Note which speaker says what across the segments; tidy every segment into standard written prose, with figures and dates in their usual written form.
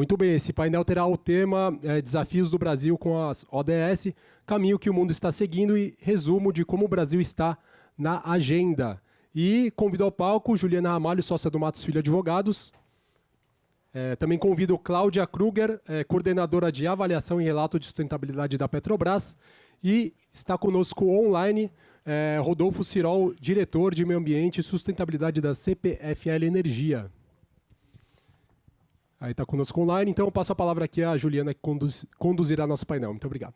Speaker 1: Muito bem, esse painel terá o tema Desafios do Brasil com as ODS, caminho que o mundo está seguindo e resumo de como o Brasil está na agenda. E convido ao palco Juliana Ramalho, sócia do Matos Filho Advogados. Também convido Cláudia Kruger, coordenadora de avaliação e relato de sustentabilidade da Petrobras. E está conosco online Rodolfo Cirol, diretor de Meio Ambiente e Sustentabilidade da CPFL Energia. Aí está conosco online, então eu passo a palavra aqui à Juliana, que conduzirá nosso painel. Muito obrigado.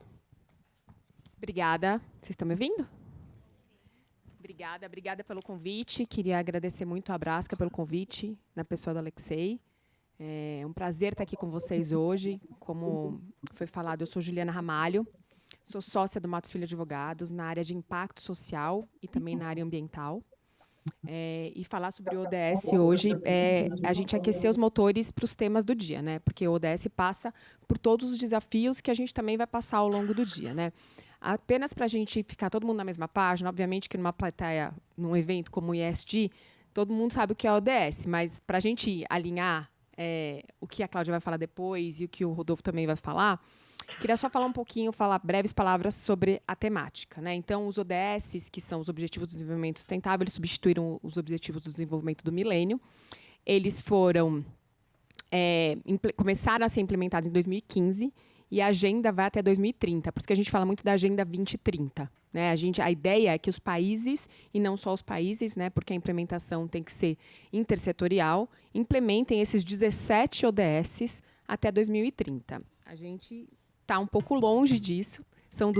Speaker 2: Obrigada. Vocês estão me ouvindo? Obrigada pelo convite. Queria agradecer muito a Abrasca pelo convite, na pessoa do Alexei. É um prazer estar aqui com vocês hoje. Como foi falado, eu sou Juliana Ramalho, sou sócia do Matos Filho Advogados na área de impacto social e também na área ambiental. E falar sobre o ODS hoje é a gente aquecer os motores para os temas do dia, né? Porque o ODS passa por todos os desafios que a gente também vai passar ao longo do dia, né? Apenas para a gente ficar todo mundo na mesma página, obviamente que numa plateia, num evento como o ESG, todo mundo sabe o que é o ODS, mas para a gente alinhar o que a Cláudia vai falar depois e o que o Rodolfo também vai falar, queria só falar um pouquinho, falar breves palavras sobre a temática, né? Então, os ODS, que são os Objetivos do Desenvolvimento Sustentável, eles substituíram os Objetivos do Desenvolvimento do Milênio. Eles foram começaram a ser implementados em 2015 e a agenda vai até 2030, por isso que a gente fala muito da Agenda 2030. Né? A ideia é que os países, e não só os países, né, porque a implementação tem que ser intersetorial, implementem esses 17 ODS até 2030. A gente está um pouco longe disso. São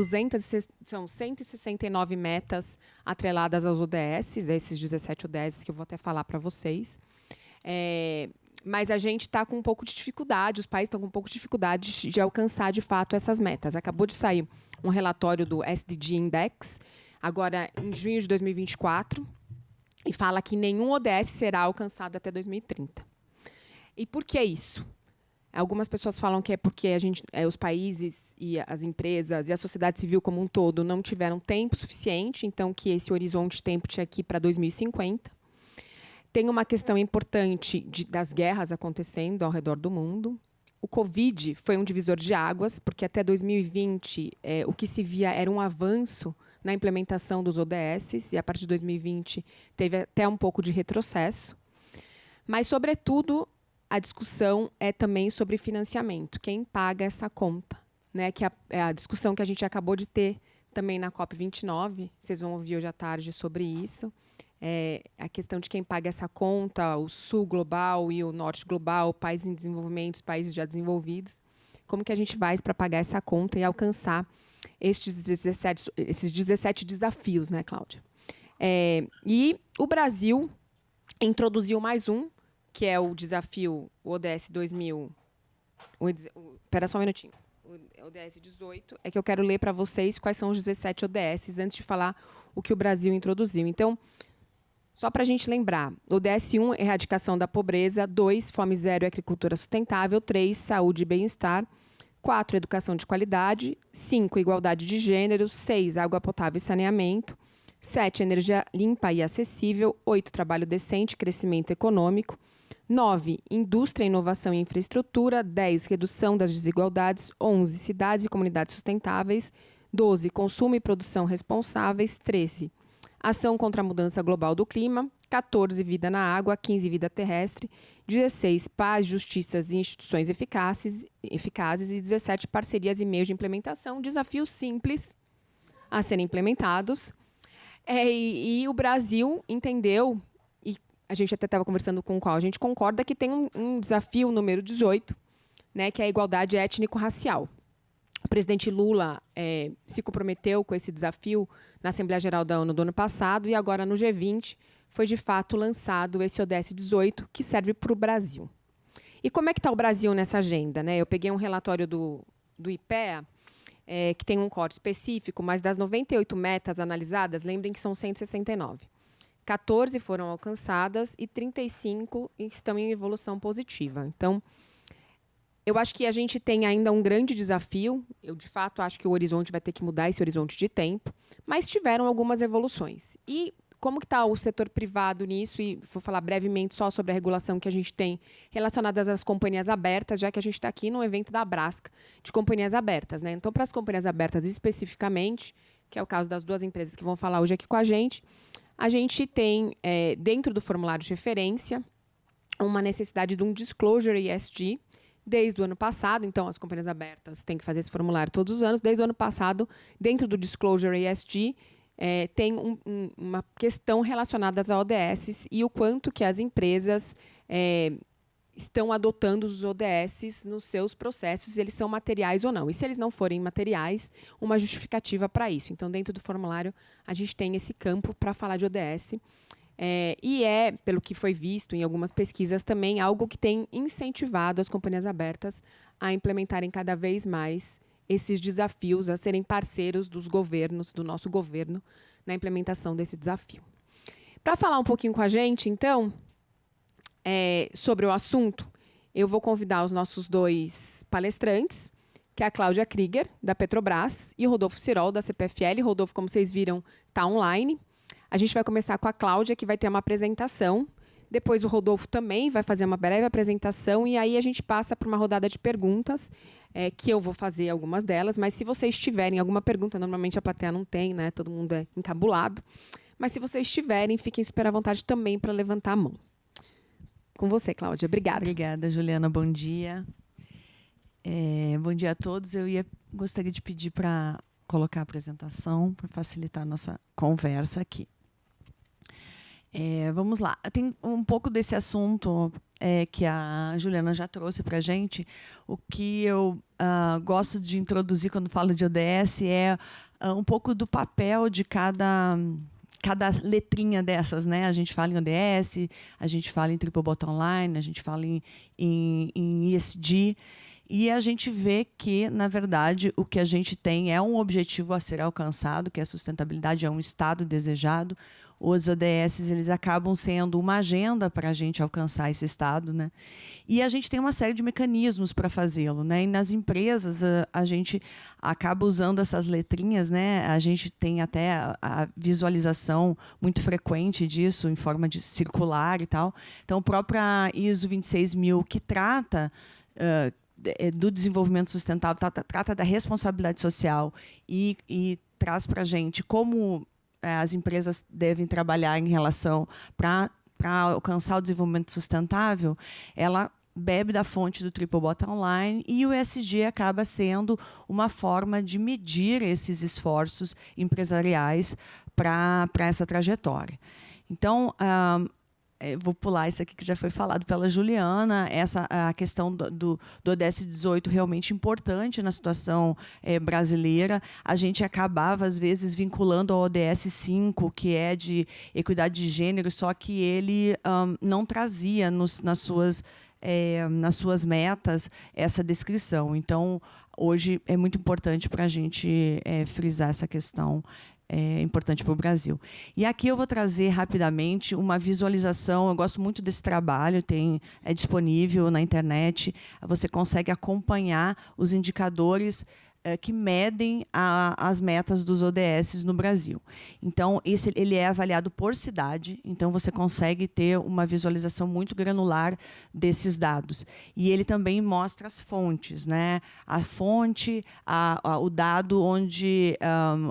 Speaker 2: 169 metas atreladas aos ODS, esses 17 ODS que eu vou até falar para vocês. Mas a gente está com um pouco de dificuldade, os países estão com um pouco de dificuldade de alcançar, de fato, essas metas. Acabou de sair um relatório do SDG Index, agora em junho de 2024, e fala que nenhum ODS será alcançado até 2030. E por que isso? Algumas pessoas falam que é porque os países e as empresas e a sociedade civil como um todo não tiveram tempo suficiente, então que esse horizonte de tempo tinha que ir para 2050. Tem uma questão importante das guerras acontecendo ao redor do mundo. O Covid foi um divisor de águas, porque até 2020 o que se via era um avanço na implementação dos ODS, e a partir de 2020 teve até um pouco de retrocesso. Mas, sobretudo, a discussão é também sobre financiamento. Quem paga essa conta? Né? Que é a discussão que a gente acabou de ter também na COP29. Vocês vão ouvir hoje à tarde sobre isso. A questão de quem paga essa conta, o sul global e o norte global, países em desenvolvimento, os países já desenvolvidos. Como que a gente faz para pagar essa conta e alcançar esses 17 desafios, né, Cláudia? E o Brasil introduziu mais um, que é o desafio, o ODS 2000. Espera só um minutinho. O ODS 18, é que eu quero ler para vocês quais são os 17 ODS, antes de falar o que o Brasil introduziu. Então, só para a gente lembrar, ODS 1, erradicação da pobreza, 2, fome zero e agricultura sustentável, 3, saúde e bem-estar, 4, educação de qualidade, 5, igualdade de gênero, 6, água potável e saneamento, 7, energia limpa e acessível, 8, trabalho decente e crescimento econômico, 9, indústria, inovação e infraestrutura, 10, redução das desigualdades, 11, cidades e comunidades sustentáveis, 12, consumo e produção responsáveis, 13, ação contra a mudança global do clima, 14, vida na água, 15, vida terrestre, 16, paz, justiça e instituições eficazes e 17, parcerias e meios de implementação, desafios simples a serem implementados. E o Brasil entendeu, e a gente até estava conversando com o qual a gente concorda, que tem um desafio número 18, né, que é a igualdade étnico-racial. O presidente Lula se comprometeu com esse desafio na Assembleia Geral da ONU do ano passado e agora no G20 foi de fato lançado esse ODS 18 que serve para o Brasil. E como é que está o Brasil nessa agenda? Né? Eu peguei um relatório do IPEA, que tem um corte específico, mas das 98 metas analisadas, lembrem que são 169. 14 foram alcançadas e 35 estão em evolução positiva. Então, eu acho que a gente tem ainda um grande desafio. Eu, de fato, acho que o horizonte vai ter que mudar, esse horizonte de tempo. Mas tiveram algumas evoluções. E como que está o setor privado nisso, e vou falar brevemente só sobre a regulação que a gente tem relacionada às companhias abertas, já que a gente está aqui no evento da Abrasca de companhias abertas, né? Então, para as companhias abertas especificamente, que é o caso das 2 empresas que vão falar hoje aqui com a gente tem, dentro do formulário de referência, uma necessidade de um disclosure ESG, desde o ano passado. Então, as companhias abertas têm que fazer esse formulário todos os anos. Desde o ano passado, dentro do disclosure ESG, tem uma questão relacionada às ODS e o quanto que as empresas estão adotando os ODS nos seus processos, se eles são materiais ou não. E se eles não forem materiais, uma justificativa para isso. Então, dentro do formulário, a gente tem esse campo para falar de ODS. E pelo que foi visto em algumas pesquisas também, algo que tem incentivado as companhias abertas a implementarem cada vez mais esses desafios, a serem parceiros dos governos, do nosso governo, na implementação desse desafio. Para falar um pouquinho com a gente, então, sobre o assunto, eu vou convidar os nossos 2 palestrantes, que é a Cláudia Krieger, da Petrobras, e o Rodolfo Cirol, da CPFL. Rodolfo, como vocês viram, está online. A gente vai começar com a Cláudia, que vai ter uma apresentação. Depois o Rodolfo também vai fazer uma breve apresentação, e aí a gente passa para uma rodada de perguntas, que eu vou fazer algumas delas, mas se vocês tiverem alguma pergunta, normalmente a plateia não tem, né? Todo mundo é encabulado. Mas se vocês tiverem, fiquem super à vontade também para levantar a mão. Com você, Cláudia. Obrigada.
Speaker 3: Obrigada, Juliana. Bom dia. Bom dia a todos. Gostaria de pedir para colocar a apresentação, para facilitar a nossa conversa aqui. Vamos lá. Tem um pouco desse assunto que a Juliana já trouxe para a gente. O que eu gosto de introduzir quando falo de ODS é um pouco do papel de cada letrinha dessas, né? A gente fala em ODS, a gente fala em Triple Bottom Line, a gente fala em ESG. E a gente vê que, na verdade, o que a gente tem é um objetivo a ser alcançado, que é a sustentabilidade, é um estado desejado. Os ODS, eles acabam sendo uma agenda para a gente alcançar esse estado, né? E a gente tem uma série de mecanismos para fazê-lo, né? E nas empresas, a gente acaba usando essas letrinhas, né? A gente tem até a visualização muito frequente disso, em forma de circular e tal. Então, a própria ISO 26000, que trata do desenvolvimento sustentável, trata da responsabilidade social e traz para a gente como as empresas devem trabalhar em relação para alcançar o desenvolvimento sustentável, ela bebe da fonte do Triple Bottom Line, e o ESG acaba sendo uma forma de medir esses esforços empresariais para essa trajetória. Então, vou pular isso aqui que já foi falado pela Juliana, a questão do ODS 18 realmente importante na situação brasileira. A gente acabava, às vezes, vinculando ao ODS 5, que é de equidade de gênero, só que ele não trazia nas suas metas essa descrição. Então, hoje é muito importante para a gente frisar essa questão importante para o Brasil. E aqui eu vou trazer rapidamente uma visualização. Eu gosto muito desse trabalho, é disponível na internet. Você consegue acompanhar os indicadores que medem as metas dos ODS no Brasil. Então, ele é avaliado por cidade, então você consegue ter uma visualização muito granular desses dados. E ele também mostra as fontes, né? A fonte, o dado onde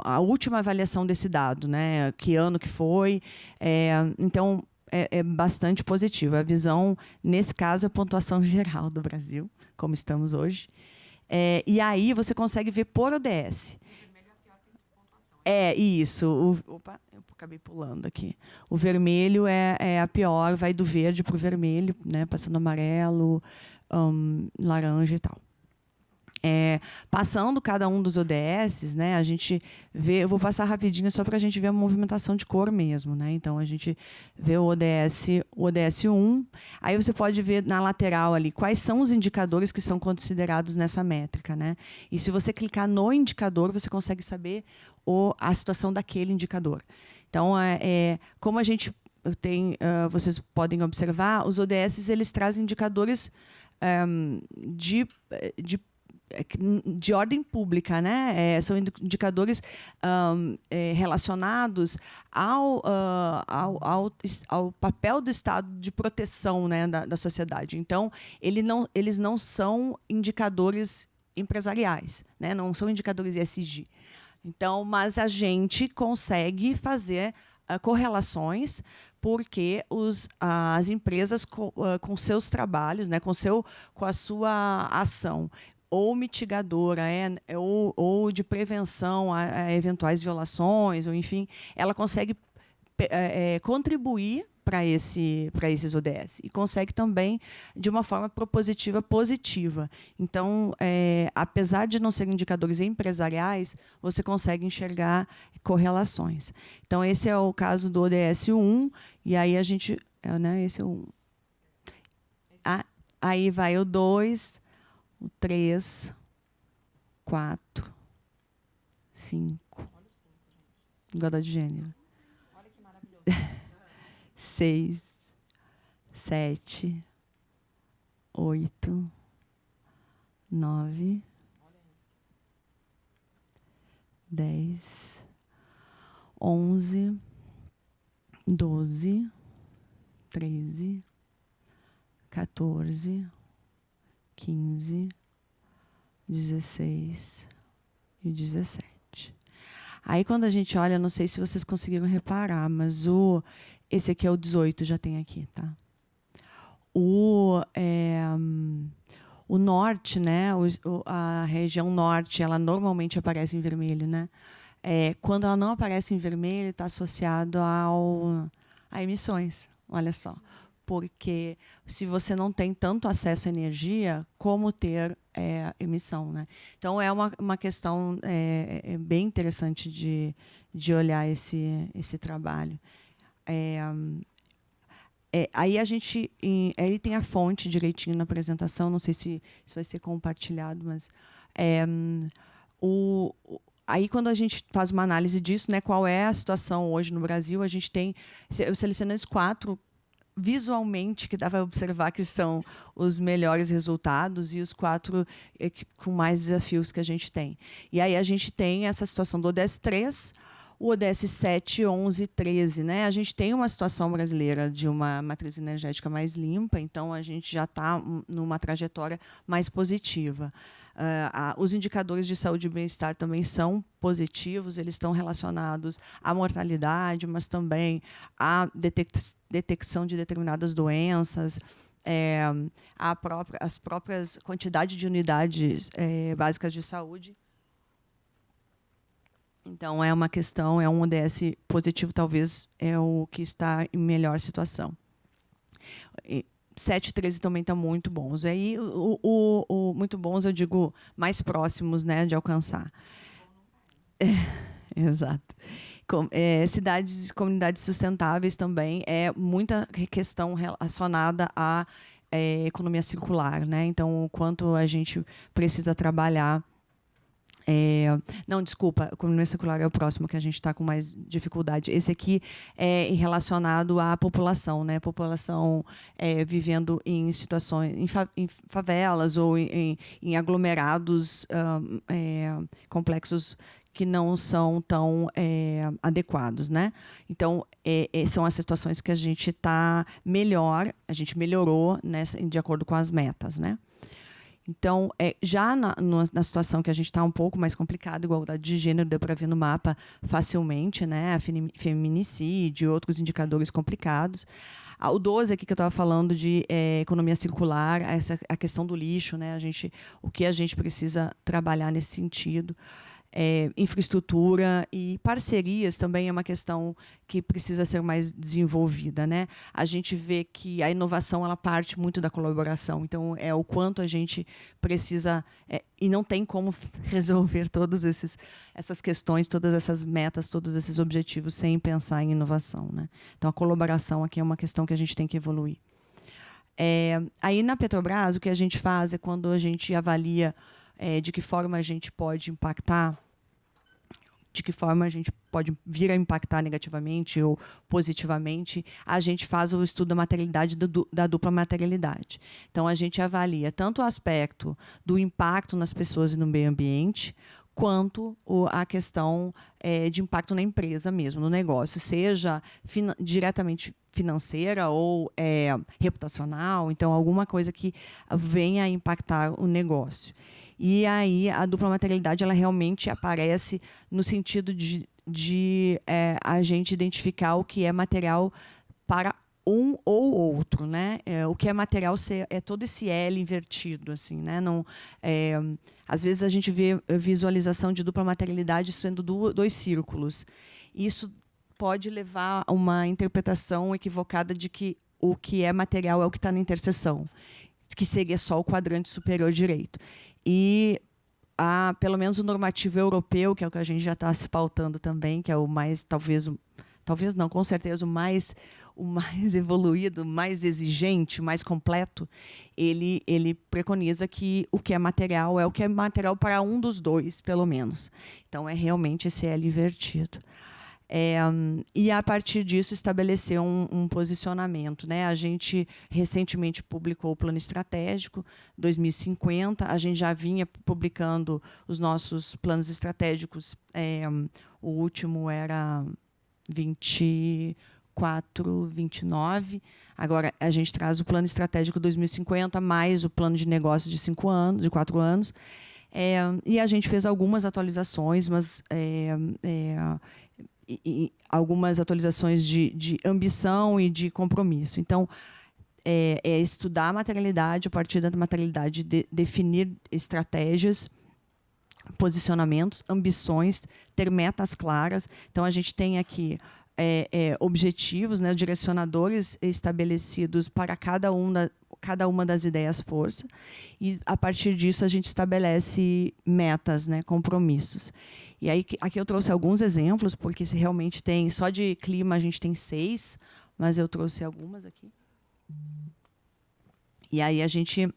Speaker 3: a última avaliação desse dado, né? Que ano que foi. Então, é bastante positivo. A visão, nesse caso, é a pontuação geral do Brasil, como estamos hoje. E aí você consegue ver por ODS. Isso. Opa, eu acabei pulando aqui. O vermelho é a pior, vai do verde para o vermelho, né, passando amarelo, laranja e tal. Passando cada um dos ODS, né, a gente vê, eu vou passar rapidinho só para a gente ver a movimentação de cor mesmo, né? Então a gente vê o ODS 1, aí você pode ver na lateral ali quais são os indicadores que são considerados nessa métrica, né? E se você clicar no indicador, você consegue saber a situação daquele indicador. Então, como a gente tem, vocês podem observar, os ODS eles trazem indicadores de de ordem pública, né? São indicadores relacionados ao papel do Estado de proteção, né, da sociedade. Então, eles não são indicadores empresariais, né? Não são indicadores ESG. Então, mas a gente consegue fazer correlações, porque as empresas com seus trabalhos, né, com a sua ação ou mitigadora, ou de prevenção a eventuais violações, ou enfim, ela consegue contribuir para esses ODS e consegue também de uma forma propositiva positiva. Então, apesar de não serem indicadores empresariais, você consegue enxergar correlações. Então, esse é o caso do ODS 1, e aí a gente... né, esse é o 1. Aí vai o 2, o 3, 4, 5. Igualdade de gênero. 6, 7, 8, 9, 10, 11, 12, 13, 14, 15, 16 e 17. Aí, quando a gente olha, não sei se vocês conseguiram reparar, mas esse aqui é o 18, já tem aqui, tá? O norte, né? A região norte, ela normalmente aparece em vermelho, né? Quando ela não aparece em vermelho, está associado a emissões. Olha só. Porque se você não tem tanto acesso à energia, como ter emissão, né? Então, é uma questão bem interessante de olhar esse trabalho. Aí a gente... Ele tem a fonte direitinho na apresentação, não sei se vai ser compartilhado, mas... Aí, quando a gente faz uma análise disso, né, qual é a situação hoje no Brasil, a gente tem... Eu selecionei os 4 visualmente que dá para observar que são os melhores resultados e os 4 com mais desafios que a gente tem. E aí a gente tem essa situação do ODS 3, o ODS 7, 11 e 13. Né? A gente tem uma situação brasileira de uma matriz energética mais limpa, então a gente já está numa trajetória mais positiva. Os indicadores de saúde e bem-estar também são positivos, eles estão relacionados à mortalidade, mas também à detecção de determinadas doenças, as próprias quantidades de unidades básicas de saúde. Então, é uma questão, é um ODS positivo, talvez é o que está em melhor situação. 7 e 13 também estão muito bons. Aí, muito bons, eu digo, mais próximos, né, de alcançar. Exato. Cidades e comunidades sustentáveis também é muita questão relacionada à economia circular, né? Então, o quanto a gente precisa trabalhar. Não, desculpa, a economia circular é o próximo que a gente está com mais dificuldade. Esse aqui é relacionado à população, né? População vivendo em situações, em favelas ou em aglomerados complexos que não são tão adequados, né? Então, são as situações que a gente está melhor, a gente melhorou de acordo com as metas, né? Então, já na situação que a gente está um pouco mais complicada, igualdade de gênero, deu para ver no mapa facilmente, né? Feminicídio, outros indicadores complicados. O 12 aqui que eu estava falando de economia circular, a questão do lixo, né? O que a gente precisa trabalhar nesse sentido. Infraestrutura e parcerias também é uma questão que precisa ser mais desenvolvida, né? A gente vê que a inovação ela parte muito da colaboração, então é o quanto a gente precisa e não tem como resolver todas essas questões, todas essas metas, todos esses objetivos sem pensar em inovação, né? Então a colaboração aqui é uma questão que a gente tem que evoluir. Aí na Petrobras o que a gente faz é quando a gente avalia de que forma a gente pode impactar, de que forma a gente pode vir a impactar negativamente ou positivamente, a gente faz o estudo da materialidade da dupla materialidade. Então, a gente avalia tanto o aspecto do impacto nas pessoas e no meio ambiente, quanto a questão de impacto na empresa mesmo, no negócio, seja diretamente financeira ou reputacional, então alguma coisa que venha a impactar o negócio. E aí a dupla materialidade ela realmente aparece no sentido de a gente identificar o que é material para um ou outro, né? O que é material é todo esse L invertido, assim, né? Não, às vezes a gente vê visualização de dupla materialidade sendo dois círculos. Isso pode levar a uma interpretação equivocada de que o que é material é o que está na interseção, que seria só o quadrante superior direito. E pelo menos o normativo europeu, que é o que a gente já está se pautando também, que é o mais, talvez não, com certeza o mais evoluído, mais exigente, mais completo, ele preconiza que o que é material é o que é material para um dos dois, pelo menos. Então, é realmente esse L invertido. E, a partir disso, estabeleceu um posicionamento, né? A gente recentemente publicou o Plano Estratégico 2050. A gente já vinha publicando os nossos planos estratégicos. O último era 24, 29. Agora, a gente traz o Plano Estratégico 2050, mais o Plano de Negócio de 5 anos, de 4 anos. E a gente fez algumas atualizações, mas e algumas atualizações de ambição e de compromisso. Então, estudar a materialidade, a partir da materialidade, definir estratégias, posicionamentos, ambições, ter metas claras. Então, a gente tem aqui objetivos, né, direcionadores estabelecidos para cada uma das ideias força, e, a partir disso, a gente estabelece metas, né, compromissos. E aí, aqui eu trouxe alguns exemplos, porque se realmente tem, só de clima a gente tem 6, mas eu trouxe algumas aqui. E aí a gente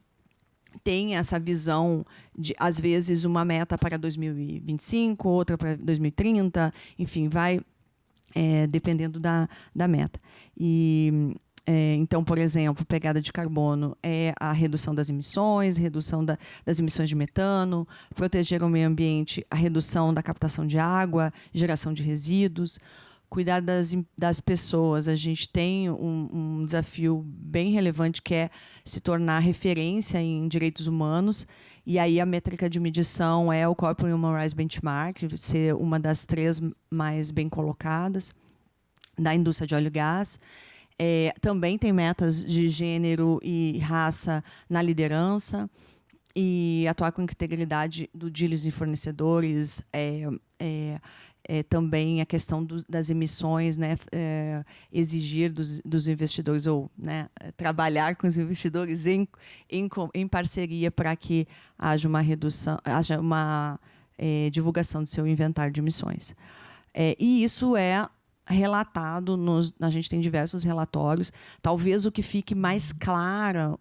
Speaker 3: tem essa visão de, às vezes, uma meta para 2025, outra para 2030, enfim, vai dependendo da meta. E então, por exemplo, pegada de carbono é a redução das emissões, redução das emissões de metano, proteger o meio ambiente, a redução da captação de água, geração de resíduos, cuidar das pessoas. A gente tem um desafio bem relevante, que é se tornar referência em direitos humanos, e aí a métrica de medição é o Corporate Human Rights Benchmark, ser uma das 3 mais bem colocadas da indústria de óleo e gás. Também tem metas de gênero e raça na liderança, e atuar com integridade do dealers e fornecedores, também a questão das emissões, né, exigir dos investidores, ou, né, trabalhar com os investidores em parceria para que haja uma redução, haja uma divulgação do seu inventário de emissões. E isso é relatado, a gente tem diversos relatórios. Talvez o que fique mais claro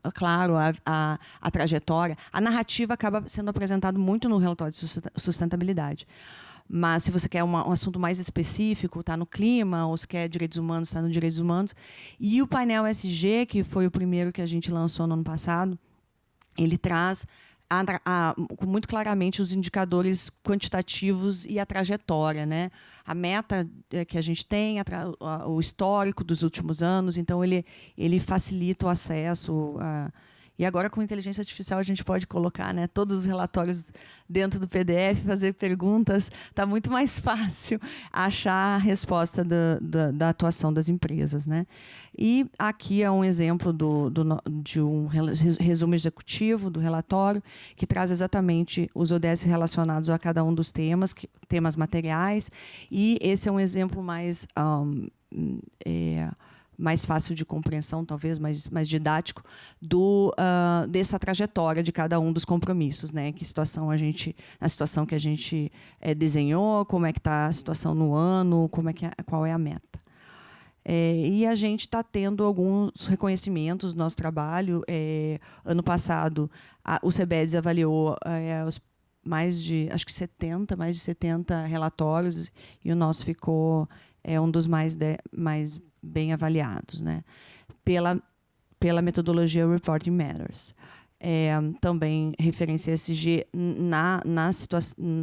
Speaker 3: a trajetória, a narrativa acaba sendo apresentado muito no relatório de sustentabilidade. Mas, se você quer um assunto mais específico, está no clima, ou se quer direitos humanos, está no direitos humanos. E o painel SG, que foi o primeiro que a gente lançou no ano passado, ele traz muito claramente os indicadores quantitativos e a trajetória, né? A meta que a gente tem, o histórico dos últimos anos. Então, ele facilita o acesso. E agora, com inteligência artificial, a gente pode colocar, né, todos os relatórios dentro do PDF, fazer perguntas. Está muito mais fácil achar a resposta da atuação das empresas, né? E aqui é um exemplo de um resumo executivo do relatório, que traz exatamente os ODS relacionados a cada um dos temas materiais. E esse é um exemplo mais fácil de compreensão, talvez mais didático, dessa trajetória de cada um dos compromissos, né? Na situação que a gente desenhou, como é que está a situação no ano, qual é a meta. E a gente está tendo alguns reconhecimentos do nosso trabalho. Ano passado, o CBEDS avaliou acho que 70, mais de 70 relatórios, e o nosso ficou um dos mais bem avaliados, né? Pela metodologia Reporting Matters. Também referência ESG na situação,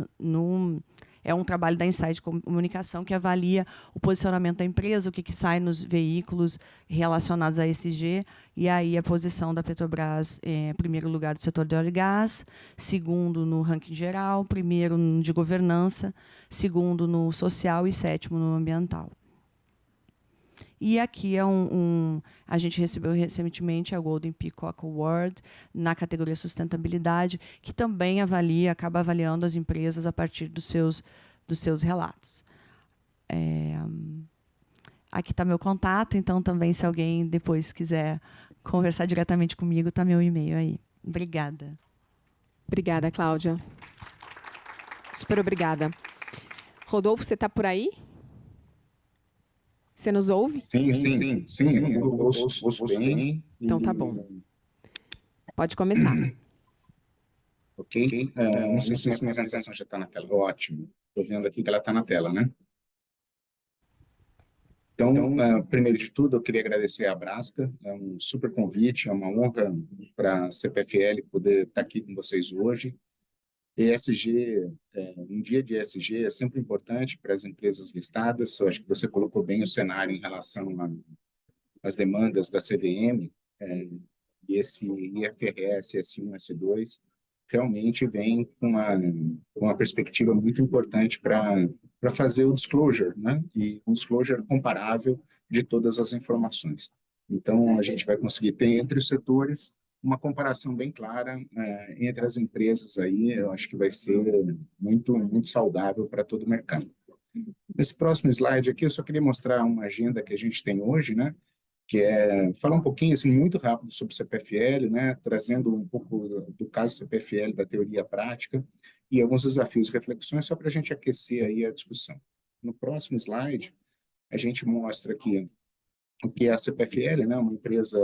Speaker 3: é um trabalho da Insight Comunicação que avalia o posicionamento da empresa, o que sai nos veículos relacionados a ESG, e aí a posição da Petrobras em primeiro lugar do setor de óleo e gás, segundo no ranking geral, primeiro de governança, segundo no social e sétimo no ambiental. E aqui a gente recebeu recentemente a Golden Peacock Award na categoria sustentabilidade, que também acaba avaliando as empresas a partir dos seus relatos. Aqui está meu contato, então também se alguém depois quiser conversar diretamente comigo, está meu e-mail aí. Obrigada.
Speaker 2: Obrigada, Cláudia. Super obrigada. Rodolfo, você está por aí? Você nos ouve?
Speaker 4: Sim, eu ouço bem.
Speaker 2: Então tá bom. Pode começar.
Speaker 4: Ok? Não sei se minha apresentação já está na tela. Ótimo. Estou vendo aqui que ela está na tela, né? Então, primeiro de tudo, eu queria agradecer a Brasca. É um super convite, é uma honra para a CPFL poder estar aqui com vocês hoje. ESG, um dia de ESG é sempre importante para as empresas listadas. Eu acho que você colocou bem o cenário em relação às demandas da CVM, e esse IFRS, S1, S2, realmente vem com uma perspectiva muito importante para fazer o disclosure, né? E um disclosure comparável de todas as informações. Então, a gente vai conseguir ter entre os setores uma comparação bem clara entre as empresas aí. Eu acho que vai ser muito, muito saudável para todo o mercado. Nesse próximo slide aqui, eu só queria mostrar uma agenda que a gente tem hoje, né? Que é falar um pouquinho, assim, muito rápido sobre o CPFL, né? Trazendo um pouco do caso CPFL, da teoria prática, e alguns desafios e reflexões, só para a gente aquecer aí a discussão. No próximo slide, a gente mostra aqui o que é a CPFL, né? Uma empresa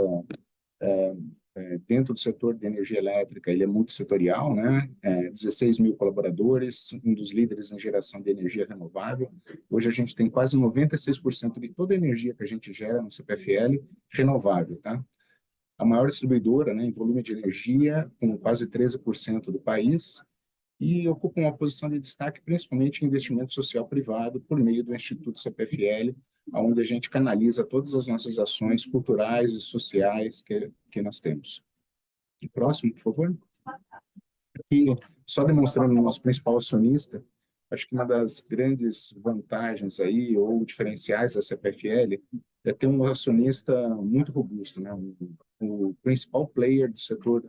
Speaker 4: dentro do setor de energia elétrica. Ele é multissetorial, né? 16 mil colaboradores, um dos líderes em geração de energia renovável. Hoje a gente tem quase 96% de toda a energia que a gente gera no CPFL renovável, tá? A maior distribuidora, né, em volume de energia, com quase 13% do país, e ocupa uma posição de destaque principalmente em investimento social privado por meio do Instituto CPFL, onde a gente canaliza todas as nossas ações culturais e sociais que nós temos. E próximo, por favor. E só demonstrando o nosso principal acionista, acho que uma das grandes vantagens aí, ou diferenciais da CPFL, é ter um acionista muito robusto, né? O principal player do setor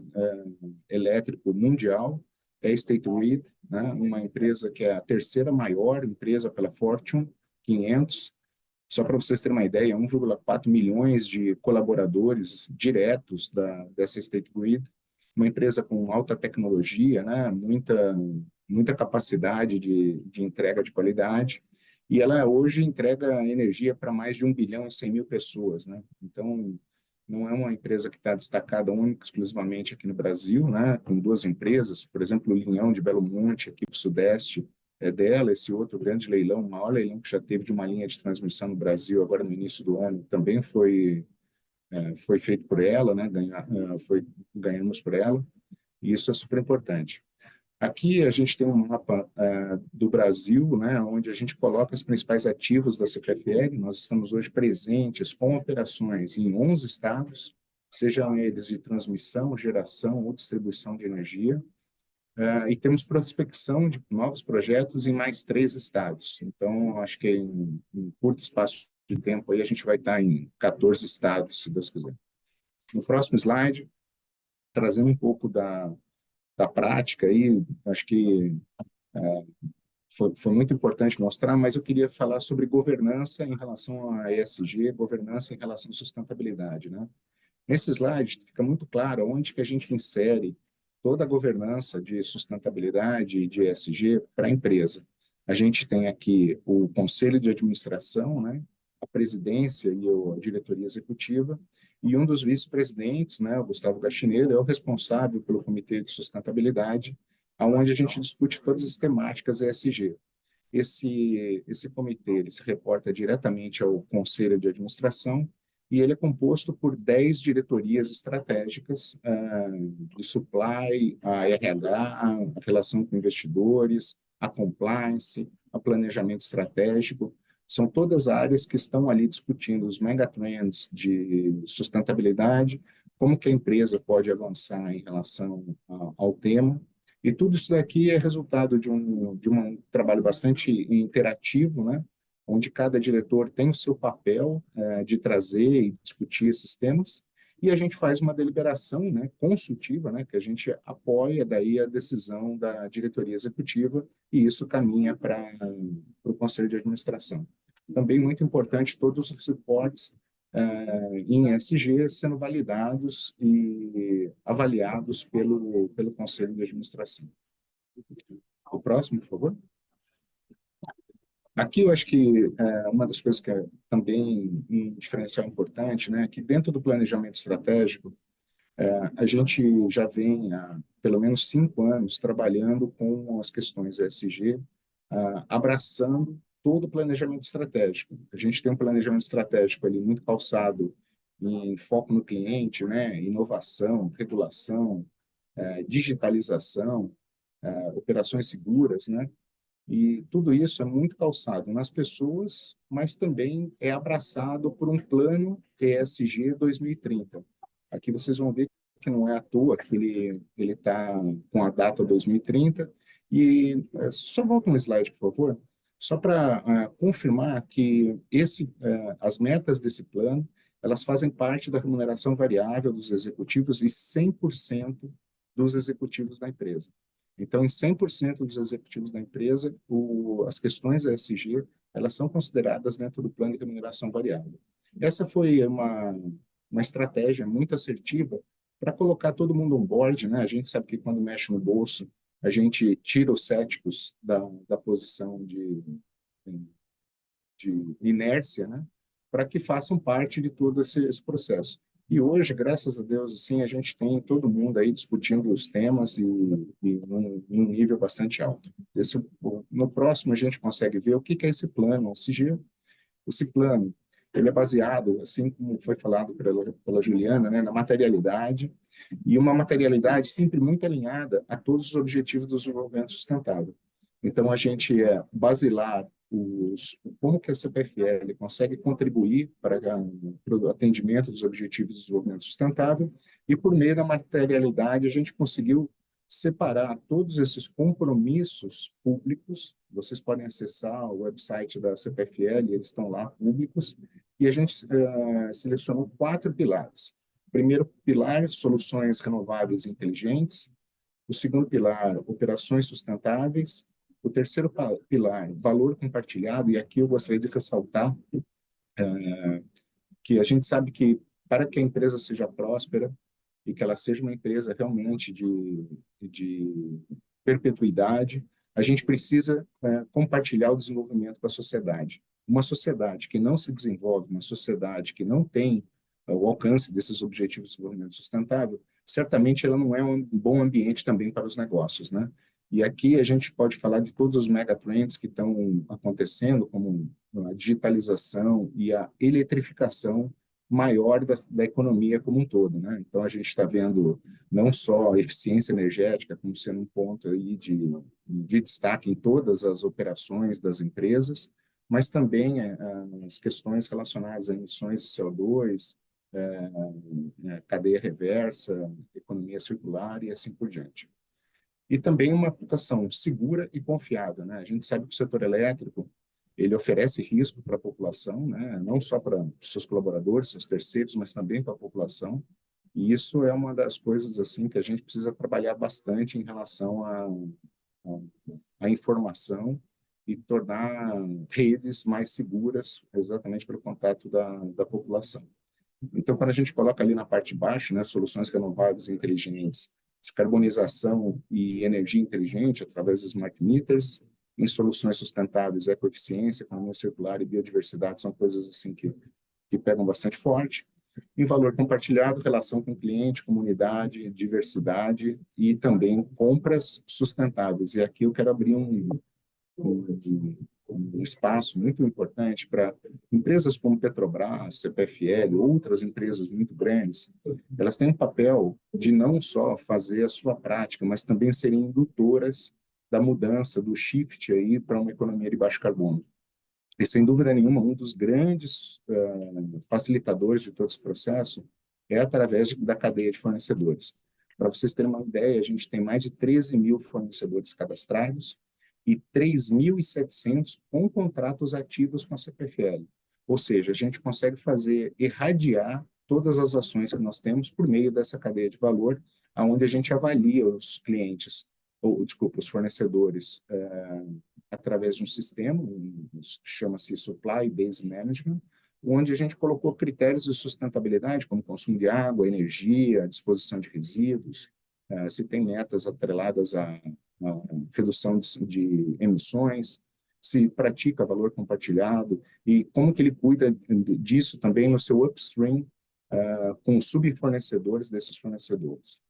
Speaker 4: elétrico mundial é a State Grid, né? Uma empresa que é a terceira maior empresa pela Fortune 500. Só para vocês terem uma ideia, 1,4 milhões de colaboradores diretos dessa State Grid, uma empresa com alta tecnologia, né? Muita capacidade de entrega de qualidade, e ela hoje entrega energia para mais de 1 bilhão e 100 mil pessoas, né? Então, não é uma empresa que está destacada única, exclusivamente aqui no Brasil, né? Com duas empresas, por exemplo, o Linhão de Belo Monte, aqui para o Sudeste, é dela. Esse outro grande leilão, o maior leilão que já teve de uma linha de transmissão no Brasil, agora no início do ano, também foi feito por ela, né? Ganhamos por ela, e isso é super importante. Aqui a gente tem um mapa do Brasil, né, onde a gente coloca os principais ativos da CPFL. Nós estamos hoje presentes com operações em 11 estados, sejam eles de transmissão, geração ou distribuição de energia, e temos prospecção de novos projetos em mais 3 estados. Então, acho que em curto espaço de tempo aí a gente vai estar em 14 estados, se Deus quiser. No próximo slide, trazendo um pouco da prática aí, acho que foi muito importante mostrar, mas eu queria falar sobre governança em relação a ESG, governança em relação à sustentabilidade, né? Nesse slide fica muito claro onde que a gente insere toda a governança de sustentabilidade e de ESG para a empresa. A gente tem aqui o conselho de administração, né? A presidência e a diretoria executiva, e um dos vice-presidentes, né, o Gustavo Gastineiro, é o responsável pelo Comitê de Sustentabilidade, onde a gente discute todas as temáticas ESG. Esse comitê ele se reporta diretamente ao Conselho de Administração e ele é composto por 10 diretorias estratégicas de supply, a RH, a relação com investidores, a compliance, a planejamento estratégico. São todas áreas que estão ali discutindo os megatrends de sustentabilidade, como que a empresa pode avançar em relação ao tema. E tudo isso daqui é resultado de um trabalho bastante interativo, né? Onde cada diretor tem o seu papel de trazer e discutir esses temas, e a gente faz uma deliberação, né, consultiva, né, que a gente apoia daí a decisão da diretoria executiva, e isso caminha para o Conselho de Administração. Também muito importante todos os reportes em ESG sendo validados e avaliados pelo Conselho de Administração. O próximo, por favor. Aqui eu acho que uma das coisas que é também um diferencial importante, né, que dentro do planejamento estratégico, a gente já vem há pelo menos 5 anos trabalhando com as questões ESG, abraçando todo o planejamento estratégico. A gente tem um planejamento estratégico ali muito calçado em foco no cliente, né, inovação, regulação, digitalização, operações seguras, né? E tudo isso é muito calçado nas pessoas, mas também é abraçado por um plano ESG 2030. Aqui vocês vão ver que não é à toa que ele está com a data 2030. E só volta um slide, por favor, só para confirmar que as metas desse plano, elas fazem parte da remuneração variável dos executivos e 100% dos executivos da empresa. Então, em 100% dos executivos da empresa, as questões ESG, elas são consideradas dentro do plano de remuneração variável. Essa foi uma estratégia muito assertiva para colocar todo mundo on board, né? A gente sabe que quando mexe no bolso, a gente tira os céticos da posição de inércia, né? Para que façam parte de todo esse processo. E hoje, graças a Deus, assim, a gente tem todo mundo aí discutindo os temas e num nível bastante alto. No próximo, a gente consegue ver o que é esse plano ESG. Esse plano, ele é baseado, assim como foi falado pela Juliana, né, na materialidade, e uma materialidade sempre muito alinhada a todos os objetivos do desenvolvimento sustentável. Então, a gente é basilar como que a CPFL consegue contribuir para o atendimento dos objetivos de desenvolvimento sustentável, e por meio da materialidade a gente conseguiu separar todos esses compromissos públicos. Vocês podem acessar o website da CPFL, eles estão lá públicos, e a gente selecionou 4 pilares. O primeiro pilar, soluções renováveis e inteligentes. O segundo pilar, operações sustentáveis. O terceiro pilar, valor compartilhado, e aqui eu gostaria de ressaltar que a gente sabe que para que a empresa seja próspera e que ela seja uma empresa realmente de perpetuidade, a gente precisa compartilhar o desenvolvimento com a sociedade. Uma sociedade que não se desenvolve, uma sociedade que não tem o alcance desses objetivos de desenvolvimento sustentável, certamente ela não é um bom ambiente também para os negócios, né? E aqui a gente pode falar de todos os megatrends que estão acontecendo, como a digitalização e a eletrificação maior da economia como um todo, né? Então, a gente está vendo não só a eficiência energética como sendo um ponto aí de destaque em todas as operações das empresas, mas também as questões relacionadas a emissões de CO2, cadeia reversa, economia circular e assim por diante. E também uma aplicação segura e confiável, né? A gente sabe que o setor elétrico, ele oferece risco para a população, né? Não só para os seus colaboradores, seus terceiros, mas também para a população. E isso é uma das coisas assim que a gente precisa trabalhar bastante em relação à informação e tornar redes mais seguras exatamente para o contato da população. Então, quando a gente coloca ali na parte de baixo, né, soluções renováveis e inteligentes, descarbonização e energia inteligente através dos smart meters, em soluções sustentáveis, ecoeficiência, economia circular e biodiversidade são coisas assim que pegam bastante forte. Em valor compartilhado, relação com cliente, comunidade, diversidade e também compras sustentáveis. E aqui eu quero abrir um espaço muito importante para empresas como Petrobras, CPFL, outras empresas muito grandes. Elas têm um papel de não só fazer a sua prática, mas também serem indutoras da mudança, do shift aí para uma economia de baixo carbono. E, sem dúvida nenhuma, um dos grandes facilitadores de todo esse processo é através da cadeia de fornecedores. Para vocês terem uma ideia, a gente tem mais de 13 mil fornecedores cadastrados e 3.700 com contratos ativos com a CPFL. Ou seja, a gente consegue irradiar todas as ações que nós temos por meio dessa cadeia de valor, onde a gente avalia os clientes, os fornecedores, através de um sistema, chama-se Supply Based Management, onde a gente colocou critérios de sustentabilidade, como consumo de água, energia, disposição de resíduos, se tem metas atreladas à redução de emissões, se pratica valor compartilhado, e como que ele cuida disso também no seu upstream, com subfornecedores desses fornecedores.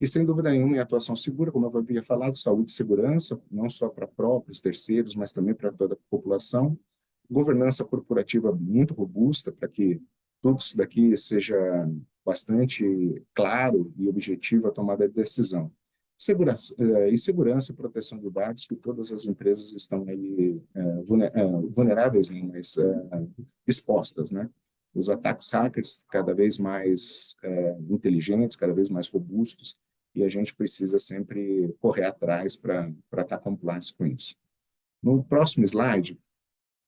Speaker 4: E, sem dúvida nenhuma, em atuação segura, como eu havia falado, saúde e segurança, não só para próprios, terceiros, mas também para toda a população. Governança corporativa muito robusta, para que tudo isso daqui seja bastante claro e objetivo a tomada de decisão. Segurança e proteção de dados, que todas as empresas estão aí, vulneráveis, né, mas expostas, né? Os ataques hackers cada vez mais inteligentes, cada vez mais robustos, e a gente precisa sempre correr atrás para estar compliance com isso. No próximo slide,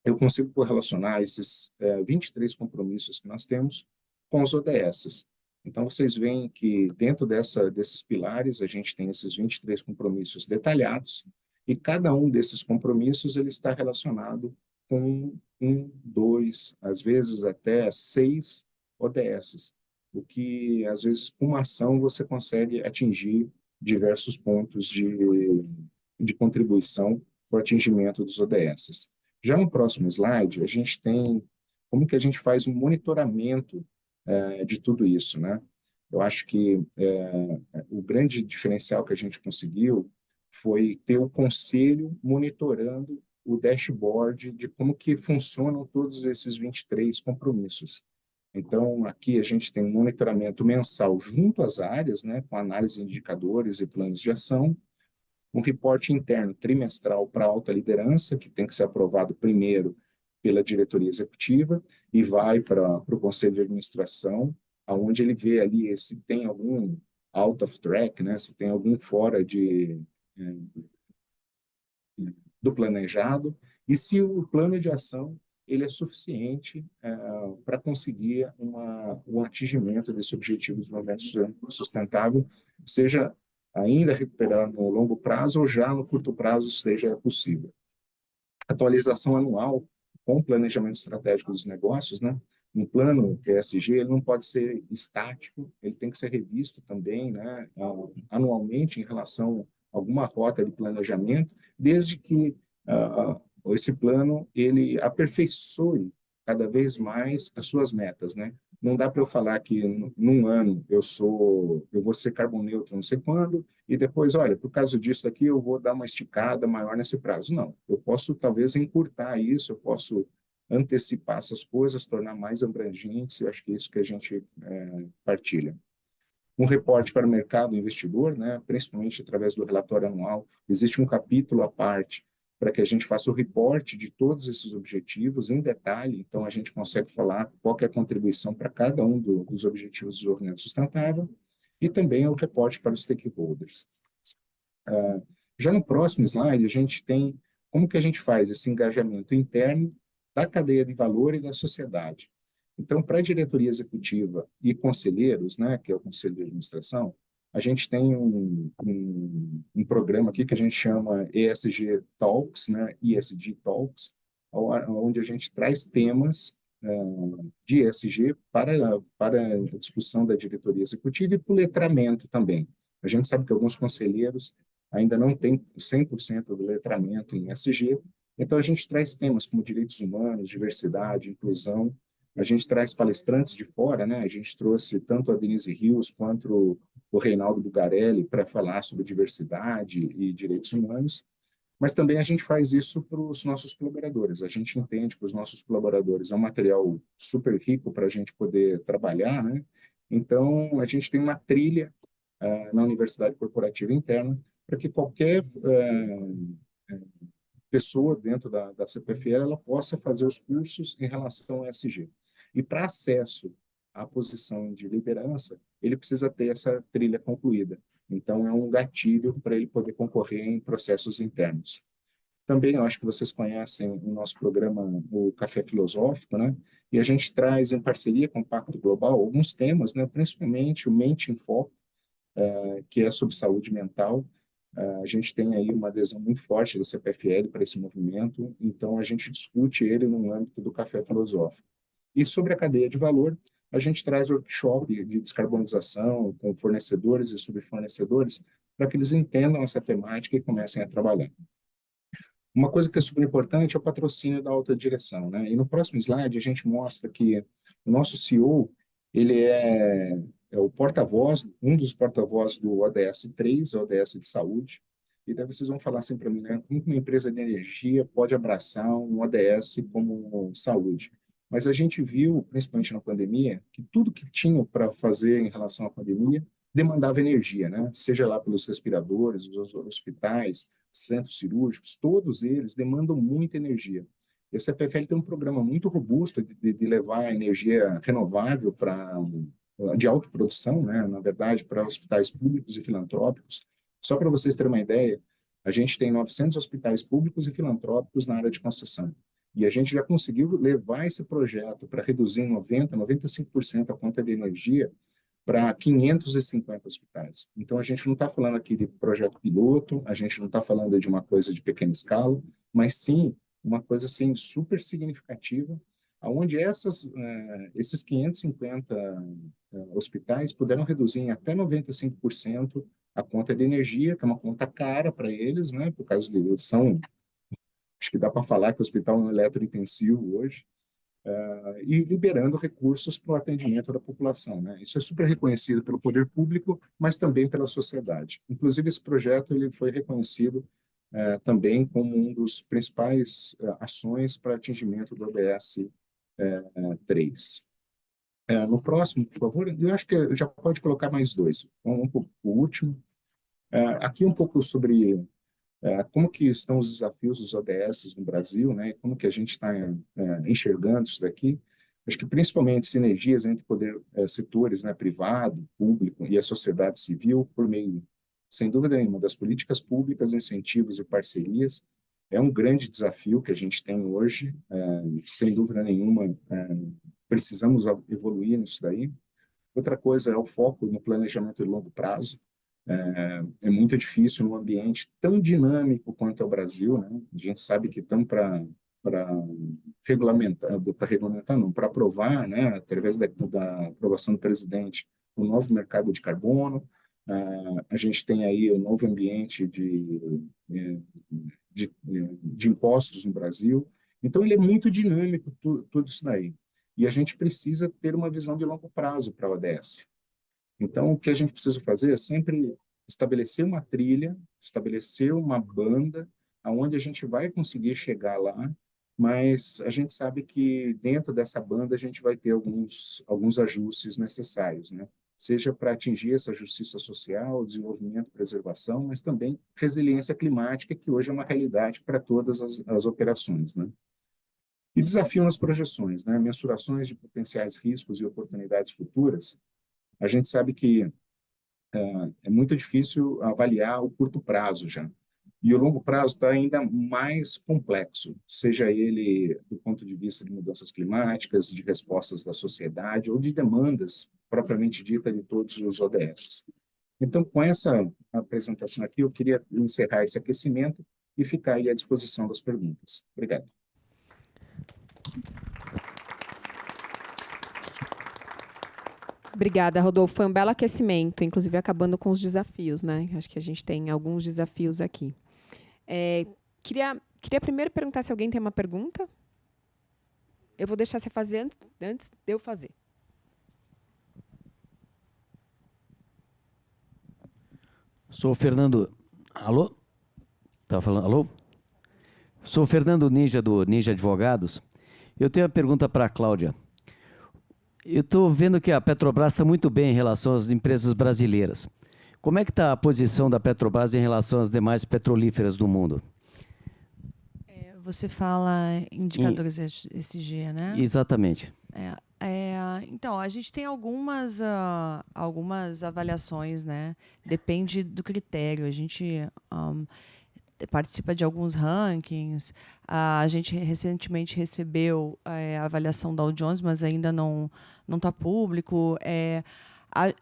Speaker 4: eu consigo correlacionar esses 23 compromissos que nós temos com os ODS. Então, vocês veem que dentro desses pilares, a gente tem esses 23 compromissos detalhados, e cada um desses compromissos ele está relacionado com 1, 2, às vezes até 6 ODS, o que, às vezes, com uma ação você consegue atingir diversos pontos de contribuição para o atingimento dos ODS. Já no próximo slide, a gente tem como que a gente faz um monitoramento de tudo isso, né? Eu acho que o grande diferencial que a gente conseguiu foi ter o conselho monitorando o dashboard de como que funcionam todos esses 23 compromissos. Então, aqui a gente tem um monitoramento mensal junto às áreas, né, com análise de indicadores e planos de ação, um reporte interno trimestral para a alta liderança, que tem que ser aprovado primeiro pela diretoria executiva e vai para o conselho de administração, onde ele vê ali se tem algum out of track, né, se tem algum fora do planejado, e se o plano de ação ele é suficiente para conseguir um atingimento desse objetivo de desenvolvimento sustentável, seja ainda recuperar no longo prazo ou já no curto prazo seja possível. Atualização anual com o planejamento estratégico dos negócios, né? Um plano ESG ele não pode ser estático, ele tem que ser revisto também, né, anualmente em relação a alguma rota de planejamento, desde que esse plano ele aperfeiçoe cada vez mais as suas metas, né? Não dá para eu falar que num ano eu vou ser carbono não sei quando, e depois, olha, por causa disso aqui eu vou dar uma esticada maior nesse prazo. Não, eu posso talvez encurtar isso, eu posso antecipar essas coisas, tornar mais abrangentes, eu acho que é isso que a gente partilha. Um reporte para o mercado investidor, né, principalmente através do relatório anual, existe um capítulo à parte para que a gente faça o reporte de todos esses objetivos em detalhe, então a gente consegue falar qual que é a contribuição para cada um dos objetivos de desenvolvimento sustentável, e também o reporte para os stakeholders. Já no próximo slide, a gente tem como que a gente faz esse engajamento interno da cadeia de valor e da sociedade. Então, para a diretoria executiva e conselheiros, né, que é o conselho de administração, a gente tem um programa aqui que a gente chama ESG Talks, né, ESG Talks, onde a gente traz temas de ESG para a discussão da diretoria executiva e para o letramento também. A gente sabe que alguns conselheiros ainda não têm 100% do letramento em ESG, então a gente traz temas como direitos humanos, diversidade, inclusão, A gente traz palestrantes de fora, né? A gente trouxe tanto a Denise Rios quanto o Reinaldo Bugarelli para falar sobre diversidade e direitos humanos, mas também a gente faz isso para os nossos colaboradores. A gente entende que os nossos colaboradores é um material super rico para a gente poder trabalhar, né? Então, a gente tem uma trilha na Universidade Corporativa Interna para que qualquer pessoa dentro da CPFL ela possa fazer os cursos em relação ao ESG. E para acesso à posição de liderança, ele precisa ter essa trilha concluída. Então, é um gatilho para ele poder concorrer em processos internos. Também, eu acho que vocês conhecem o nosso programa, o Café Filosófico, né? E a gente traz, em parceria com o Pacto Global, alguns temas, né? Principalmente o Mente em Foco, que é sobre saúde mental. A gente tem aí uma adesão muito forte da CPFL para esse movimento, então a gente discute ele no âmbito do Café Filosófico. E sobre a cadeia de valor, a gente traz workshop de descarbonização com fornecedores e subfornecedores para que eles entendam essa temática e comecem a trabalhar. Uma coisa que é super importante é o patrocínio da alta direção, né? E no próximo slide a gente mostra que o nosso CEO, ele é o porta-voz, um dos porta-vozes do ODS 3, ODS de saúde, e daí vocês vão falar assim para mim, né? Como uma empresa de energia pode abraçar um ODS como saúde? Mas a gente viu, principalmente na pandemia, que tudo que tinha para fazer em relação à pandemia demandava energia, né? Seja lá pelos respiradores, os hospitais, centros cirúrgicos, todos eles demandam muita energia. E a CPFL tem um programa muito robusto de levar energia renovável de autoprodução, né? Na verdade, para hospitais públicos e filantrópicos. Só para vocês terem uma ideia, a gente tem 900 hospitais públicos e filantrópicos na área de concessão. E a gente já conseguiu levar esse projeto para reduzir em 90%, 95% a conta de energia para 550 hospitais. Então, a gente não está falando aqui de projeto piloto, a gente não está falando de uma coisa de pequena escala, mas sim uma coisa assim, super significativa, onde esses 550 hospitais puderam reduzir em até 95% a conta de energia, que é uma conta cara para eles, né, por causa de eles são, acho que dá para falar que o hospital é um eletrointensivo hoje, e liberando recursos para o atendimento da população, né? Isso é super reconhecido pelo poder público, mas também pela sociedade. Inclusive, esse projeto ele foi reconhecido também como um dos principais ações para atingimento do ODS 3. No próximo, por favor, eu acho que já pode colocar mais dois. Vamos para o último. Aqui um pouco sobre como que estão os desafios dos ODS no Brasil, né? Como que a gente está enxergando isso daqui. Acho que principalmente sinergias entre setores, né, privado, público e a sociedade civil por meio, sem dúvida nenhuma, das políticas públicas, incentivos e parcerias. É um grande desafio que a gente tem hoje, sem dúvida nenhuma, precisamos evoluir nisso daí. Outra coisa é o foco no planejamento de longo prazo. É muito difícil num ambiente tão dinâmico quanto é o Brasil, né? A gente sabe que estamos para regulamentar, não, para aprovar, né, através da aprovação do presidente, o novo mercado de carbono. A gente tem aí o novo ambiente de impostos no Brasil. Então, ele é muito dinâmico, tudo isso daí. E a gente precisa ter uma visão de longo prazo para a ODS. Então, o que a gente precisa fazer é sempre estabelecer uma trilha, estabelecer uma banda, aonde a gente vai conseguir chegar lá, mas a gente sabe que dentro dessa banda a gente vai ter alguns ajustes necessários, né? Seja para atingir essa justiça social, desenvolvimento, preservação, mas também resiliência climática, que hoje é uma realidade para todas as operações, né? E desafio nas projeções, né? Mensurações de potenciais riscos e oportunidades futuras. A gente sabe que é muito difícil avaliar o curto prazo já. E o longo prazo está ainda mais complexo, seja ele do ponto de vista de mudanças climáticas, de respostas da sociedade ou de demandas propriamente dita de todos os ODS. Então, com essa apresentação aqui, eu queria encerrar esse aquecimento e ficar aí à disposição das perguntas. Obrigado.
Speaker 2: Obrigada, Rodolfo. Foi um belo aquecimento, inclusive acabando com os desafios, né? Acho que a gente tem alguns desafios aqui. Queria primeiro perguntar se alguém tem uma pergunta. eu vou deixar você fazer antes de eu fazer.
Speaker 5: Sou o Fernando. Alô? Tá falando? Alô? Sou o Fernando Ninja, do Ninja Advogados. Eu tenho uma pergunta para a Cláudia. Eu estou vendo que a Petrobras está muito bem em relação às empresas brasileiras. Como é que está a posição da Petrobras em relação às demais petrolíferas do mundo?
Speaker 3: Você fala indicadores ESG, né?
Speaker 5: Exatamente.
Speaker 3: Então, a gente tem algumas avaliações, né? Depende do critério. A gente participa de alguns rankings. A gente recentemente recebeu a avaliação da Dow Jones, mas ainda não está público.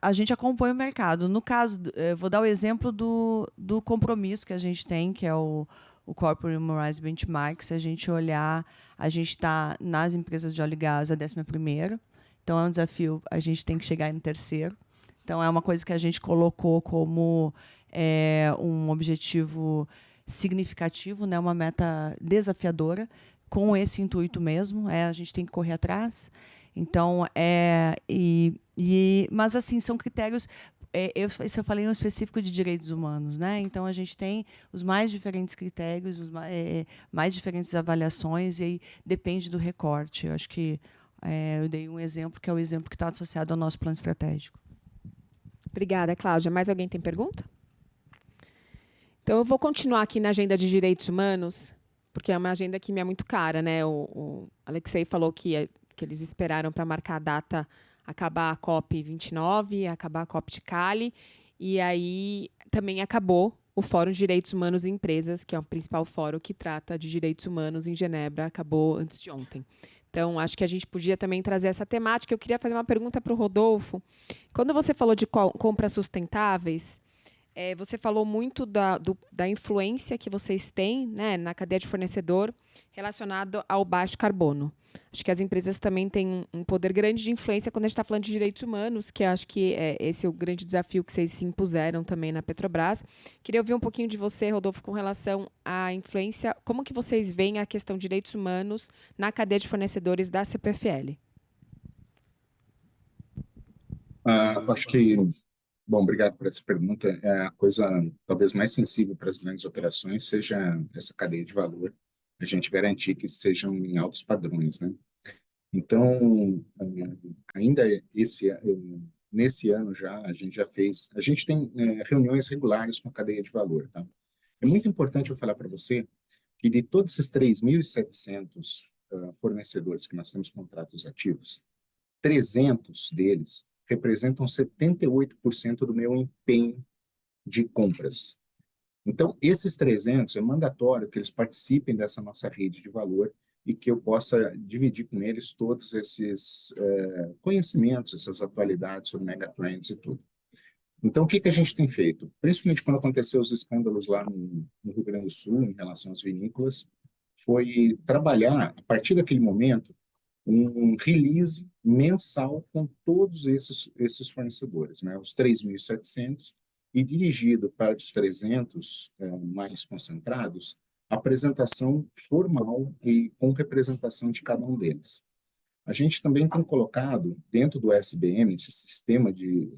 Speaker 3: A gente acompanha o mercado. No caso, vou dar o exemplo do compromisso que a gente tem, que é o Corporate Human Rights Benchmark. Se a gente olhar, a gente está nas empresas de óleo e gás a 11ª. Então, é um desafio, a gente tem que chegar no 3º. Então, é uma coisa que a gente colocou como um objetivo significativo, né, uma meta desafiadora, com esse intuito mesmo. A gente tem que correr atrás. Então, mas, assim, são critérios... Isso eu falei no específico de direitos humanos, né? Então, a gente tem os mais diferentes critérios, mais diferentes avaliações, e aí depende do recorte. Eu acho que eu dei um exemplo, que é o exemplo que está associado ao nosso plano estratégico.
Speaker 2: Obrigada, Cláudia. Mais alguém tem pergunta? Então, eu vou continuar aqui na agenda de direitos humanos, porque é uma agenda que me é muito cara, né? O Alexei falou que eles esperaram para marcar a data, acabar a COP29, acabar a COP de Cali, e aí também acabou o Fórum de Direitos Humanos em Empresas, que é o principal fórum que trata de direitos humanos em Genebra, acabou antes de ontem. Então, acho que a gente podia também trazer essa temática. Eu queria fazer uma pergunta para o Rodolfo. Quando você falou de compras sustentáveis, você falou muito da influência que vocês têm, né, na cadeia de fornecedor relacionado ao baixo carbono. Acho que as empresas também têm um poder grande de influência quando a gente está falando de direitos humanos, que acho que esse é o grande desafio que vocês se impuseram também na Petrobras. Queria ouvir um pouquinho de você, Rodolfo, com relação à influência, como que vocês veem a questão de direitos humanos na cadeia de fornecedores da CPFL?
Speaker 4: Acho que, bom, obrigado por essa pergunta. A coisa talvez mais sensível para as grandes operações seja essa cadeia de valor, a gente garantir que sejam em altos padrões, né? Então, ainda nesse ano já, a gente tem reuniões regulares com a cadeia de valor, tá? É muito importante eu falar para você que de todos esses 3.700 fornecedores que nós temos contratos ativos, 300 deles representam 78% do meu empenho de compras. Então, esses 300 é mandatório que eles participem dessa nossa rede de valor e que eu possa dividir com eles todos esses conhecimentos, essas atualidades sobre megatrends e tudo. Então, o que a gente tem feito? Principalmente quando aconteceu os escândalos lá no Rio Grande do Sul, em relação às vinícolas, foi trabalhar, a partir daquele momento, um release mensal com todos esses fornecedores, né? Os 3.700, e dirigido para os 300 mais concentrados, apresentação formal e com representação de cada um deles. A gente também tem colocado dentro do SBM, esse sistema de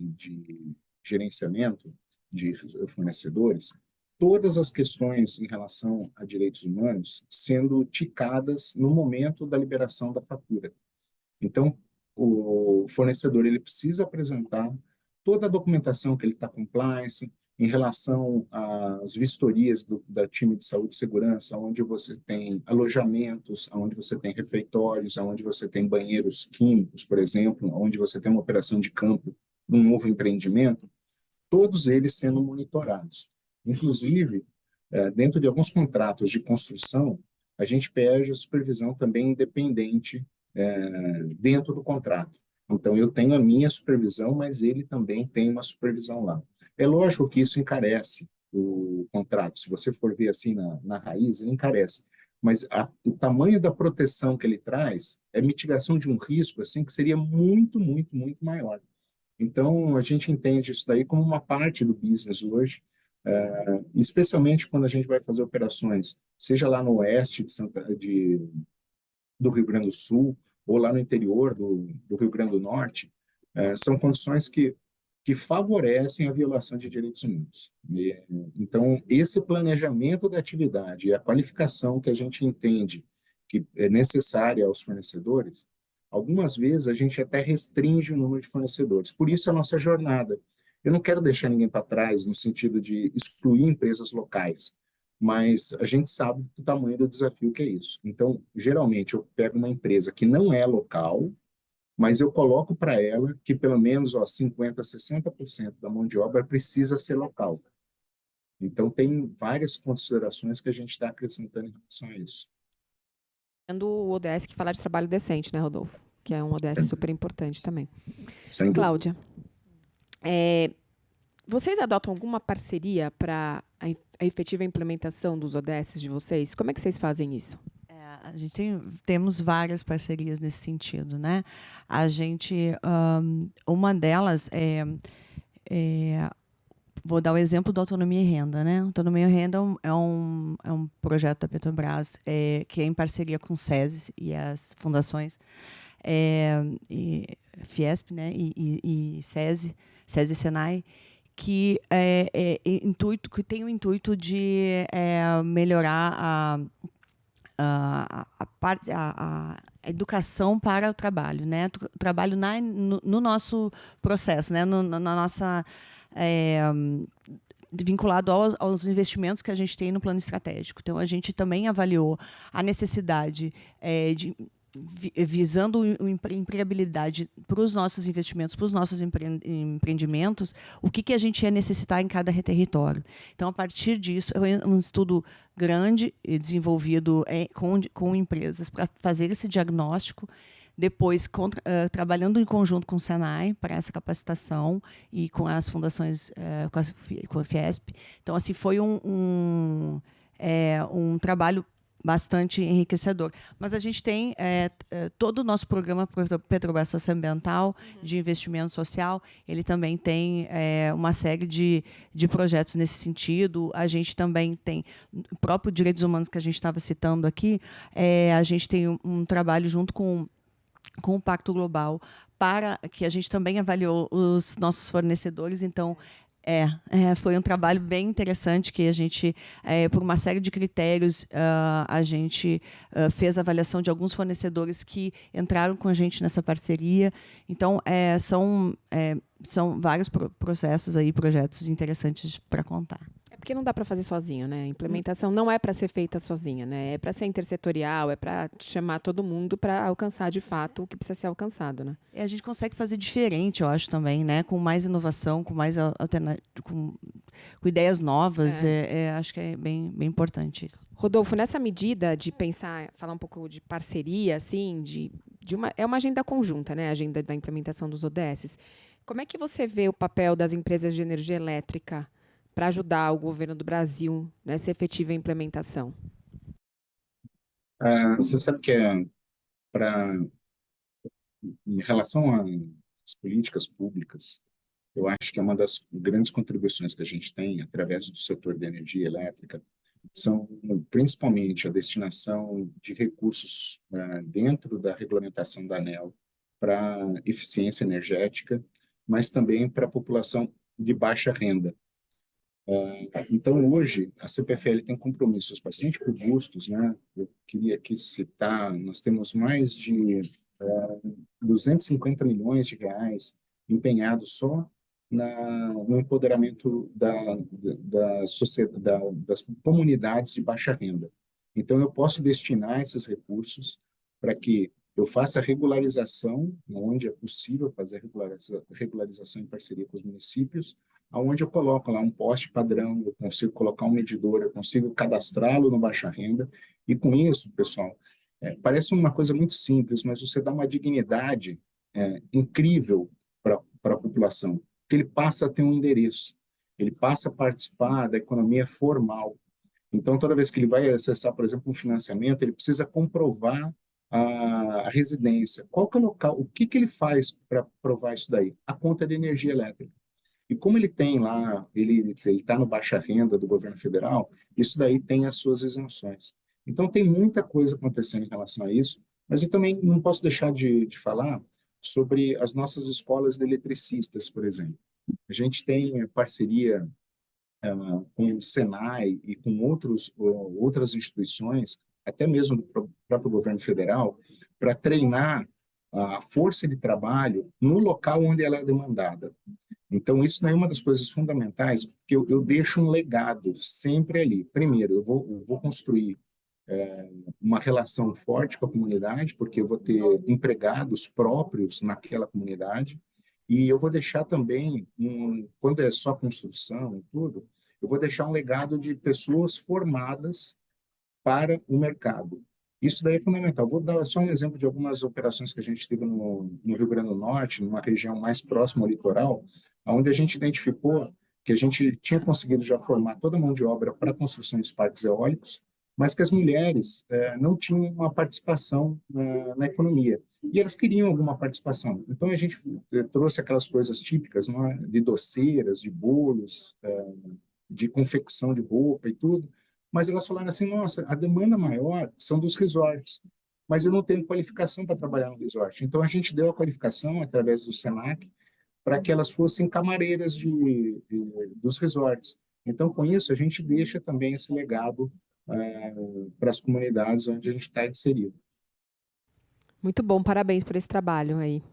Speaker 4: gerenciamento de fornecedores, todas as questões em relação a direitos humanos sendo ticadas no momento da liberação da fatura. Então, o fornecedor ele precisa apresentar toda a documentação que ele está compliance em relação às vistorias da time de saúde e segurança, onde você tem alojamentos, onde você tem refeitórios, onde você tem banheiros químicos, por exemplo, onde você tem uma operação de campo de um novo empreendimento, todos eles sendo monitorados. Inclusive, dentro de alguns contratos de construção, a gente pede a supervisão também independente dentro do contrato. Então, eu tenho a minha supervisão, mas ele também tem uma supervisão lá. É lógico que isso encarece o contrato. Se você for ver assim na raiz, ele encarece. Mas o tamanho da proteção que ele traz é mitigação de um risco assim que seria muito, muito, muito maior. Então, a gente entende isso daí como uma parte do business hoje, especialmente quando a gente vai fazer operações, seja lá no oeste do Rio Grande do Sul, ou lá no interior do Rio Grande do Norte, são condições que favorecem a violação de direitos humanos. Então, esse planejamento da atividade e a qualificação que a gente entende que é necessária aos fornecedores, algumas vezes a gente até restringe o número de fornecedores. Por isso a nossa jornada. Eu não quero deixar ninguém para trás no sentido de excluir empresas locais, mas a gente sabe do tamanho do desafio que é isso. Então, geralmente, eu pego uma empresa que não é local, mas eu coloco para ela que pelo menos 50%, 60% da mão de obra precisa ser local. Então, tem várias considerações que a gente está acrescentando em relação a isso.
Speaker 2: O ODS que fala de trabalho decente, né, Rodolfo? Que é um ODS super importante também.
Speaker 4: Sem dúvida.
Speaker 2: Cláudia, vocês adotam alguma parceria para a efetiva implementação dos ODS de vocês? Como é que vocês fazem isso?
Speaker 3: A gente temos várias parcerias nesse sentido, né? A gente, uma delas vou dar o exemplo da Autonomia e Renda, né? Autonomia e Renda é um projeto da Petrobras que é em parceria com o SESI e as fundações e Fiesp, né? E SESI e Senai, que tem o intuito de melhorar a educação para o trabalho, né? O trabalho no nosso processo, né? Na nossa vinculado aos investimentos que a gente tem no plano estratégico. Então, a gente também avaliou a necessidade visando a empregabilidade para os nossos investimentos, para os nossos empreendimentos, o que a gente ia necessitar em cada território. Então, a partir disso, é um estudo grande e desenvolvido com empresas para fazer esse diagnóstico, depois trabalhando em conjunto com o Senai para essa capacitação e com as fundações, com a Fiesp. Então, assim, foi um trabalho bastante enriquecedor. Mas a gente tem todo o nosso programa Petrobras Socioambiental de investimento social, ele também tem uma série de projetos nesse sentido. A gente também tem o próprio direitos humanos que a gente estava citando aqui, a gente tem um trabalho junto com o Pacto Global, para que a gente também avaliou os nossos fornecedores. Então, foi um trabalho bem interessante que a gente, por uma série de critérios, a gente fez a avaliação de alguns fornecedores que entraram com a gente nessa parceria. Então, são vários processos aí, projetos interessantes para contar.
Speaker 2: Porque não dá para fazer sozinho, né? A implementação não é para ser feita sozinha, né? É para ser intersetorial, é para chamar todo mundo para alcançar de fato o que precisa ser alcançado, né?
Speaker 3: E a gente consegue fazer diferente, eu acho também, né? Com mais inovação, com mais com ideias novas. Acho que é bem importante isso.
Speaker 2: Rodolfo, nessa medida de falar um pouco de parceria, assim, é uma agenda conjunta, né? A agenda da implementação dos ODS. Como é que você vê o papel das empresas de energia elétrica para ajudar o governo do Brasil nessa efetiva implementação?
Speaker 4: Você sabe que em relação às políticas públicas, eu acho que é uma das grandes contribuições que a gente tem através do setor de energia elétrica são principalmente a destinação de recursos dentro da regulamentação da ANEEL para eficiência energética, mas também para a população de baixa renda. Então, hoje, a CPFL tem compromissos bastante robustos, né? Eu queria aqui citar, nós temos mais de 250 milhões de reais empenhados só no empoderamento das comunidades de baixa renda. Então, eu posso destinar esses recursos para que eu faça a regularização, onde é possível fazer a regularização em parceria com os municípios, onde eu coloco lá um poste padrão, eu consigo colocar um medidor, eu consigo cadastrá-lo no baixa renda, e com isso, pessoal, parece uma coisa muito simples, mas você dá uma dignidade incrível para a população, porque ele passa a ter um endereço, ele passa a participar da economia formal. Então, toda vez que ele vai acessar, por exemplo, um financiamento, ele precisa comprovar a residência. Qual que é o local? O que ele faz para provar isso daí? A conta de energia elétrica. E como ele tem lá, ele está no baixa renda do governo federal, isso daí tem as suas isenções. Então, tem muita coisa acontecendo em relação a isso, Mas eu também não posso deixar de falar sobre as nossas escolas de eletricistas, por exemplo. A gente tem parceria com o Senai e com outras instituições, até mesmo do próprio governo federal, para treinar a força de trabalho no local onde ela é demandada. Então, isso daí é uma das coisas fundamentais, porque eu deixo um legado sempre ali. Primeiro, eu vou construir uma relação forte com a comunidade, porque eu vou ter empregados próprios naquela comunidade, e eu vou deixar também, quando é só construção e tudo, eu vou deixar um legado de pessoas formadas para o mercado. Isso daí é fundamental. Vou dar só um exemplo de algumas operações que a gente teve no Rio Grande do Norte, numa região mais próxima ao litoral, onde a gente identificou que a gente tinha conseguido já formar toda a mão de obra para a construção de parques eólicos, mas que as mulheres não tinham uma participação na economia. E elas queriam alguma participação. Então, a gente trouxe aquelas coisas típicas, né, de doceiras, de bolos, de confecção de roupa e tudo, mas elas falaram assim, nossa, a demanda maior são dos resorts, mas eu não tenho qualificação para trabalhar no resort. Então, a gente deu a qualificação através do Senac para que elas fossem camareiras dos resorts. Então, com isso, a gente deixa também esse legado para as comunidades onde a gente está inserido.
Speaker 2: Muito bom, parabéns por esse trabalho aí.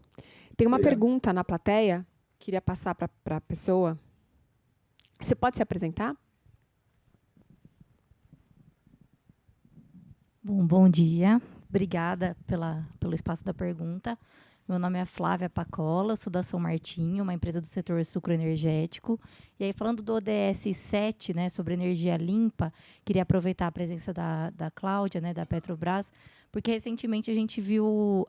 Speaker 2: Tem uma
Speaker 4: Obrigado.
Speaker 2: pergunta na plateia, queria passar para a pessoa. Você pode se apresentar?
Speaker 6: Bom dia. Obrigada pelo espaço da pergunta. Meu nome é Flávia Pacola, sou da São Martinho, uma empresa do setor sucroenergético. E aí, falando do ODS 7, né, sobre energia limpa, queria aproveitar a presença da Cláudia, né, da Petrobras, porque recentemente a gente viu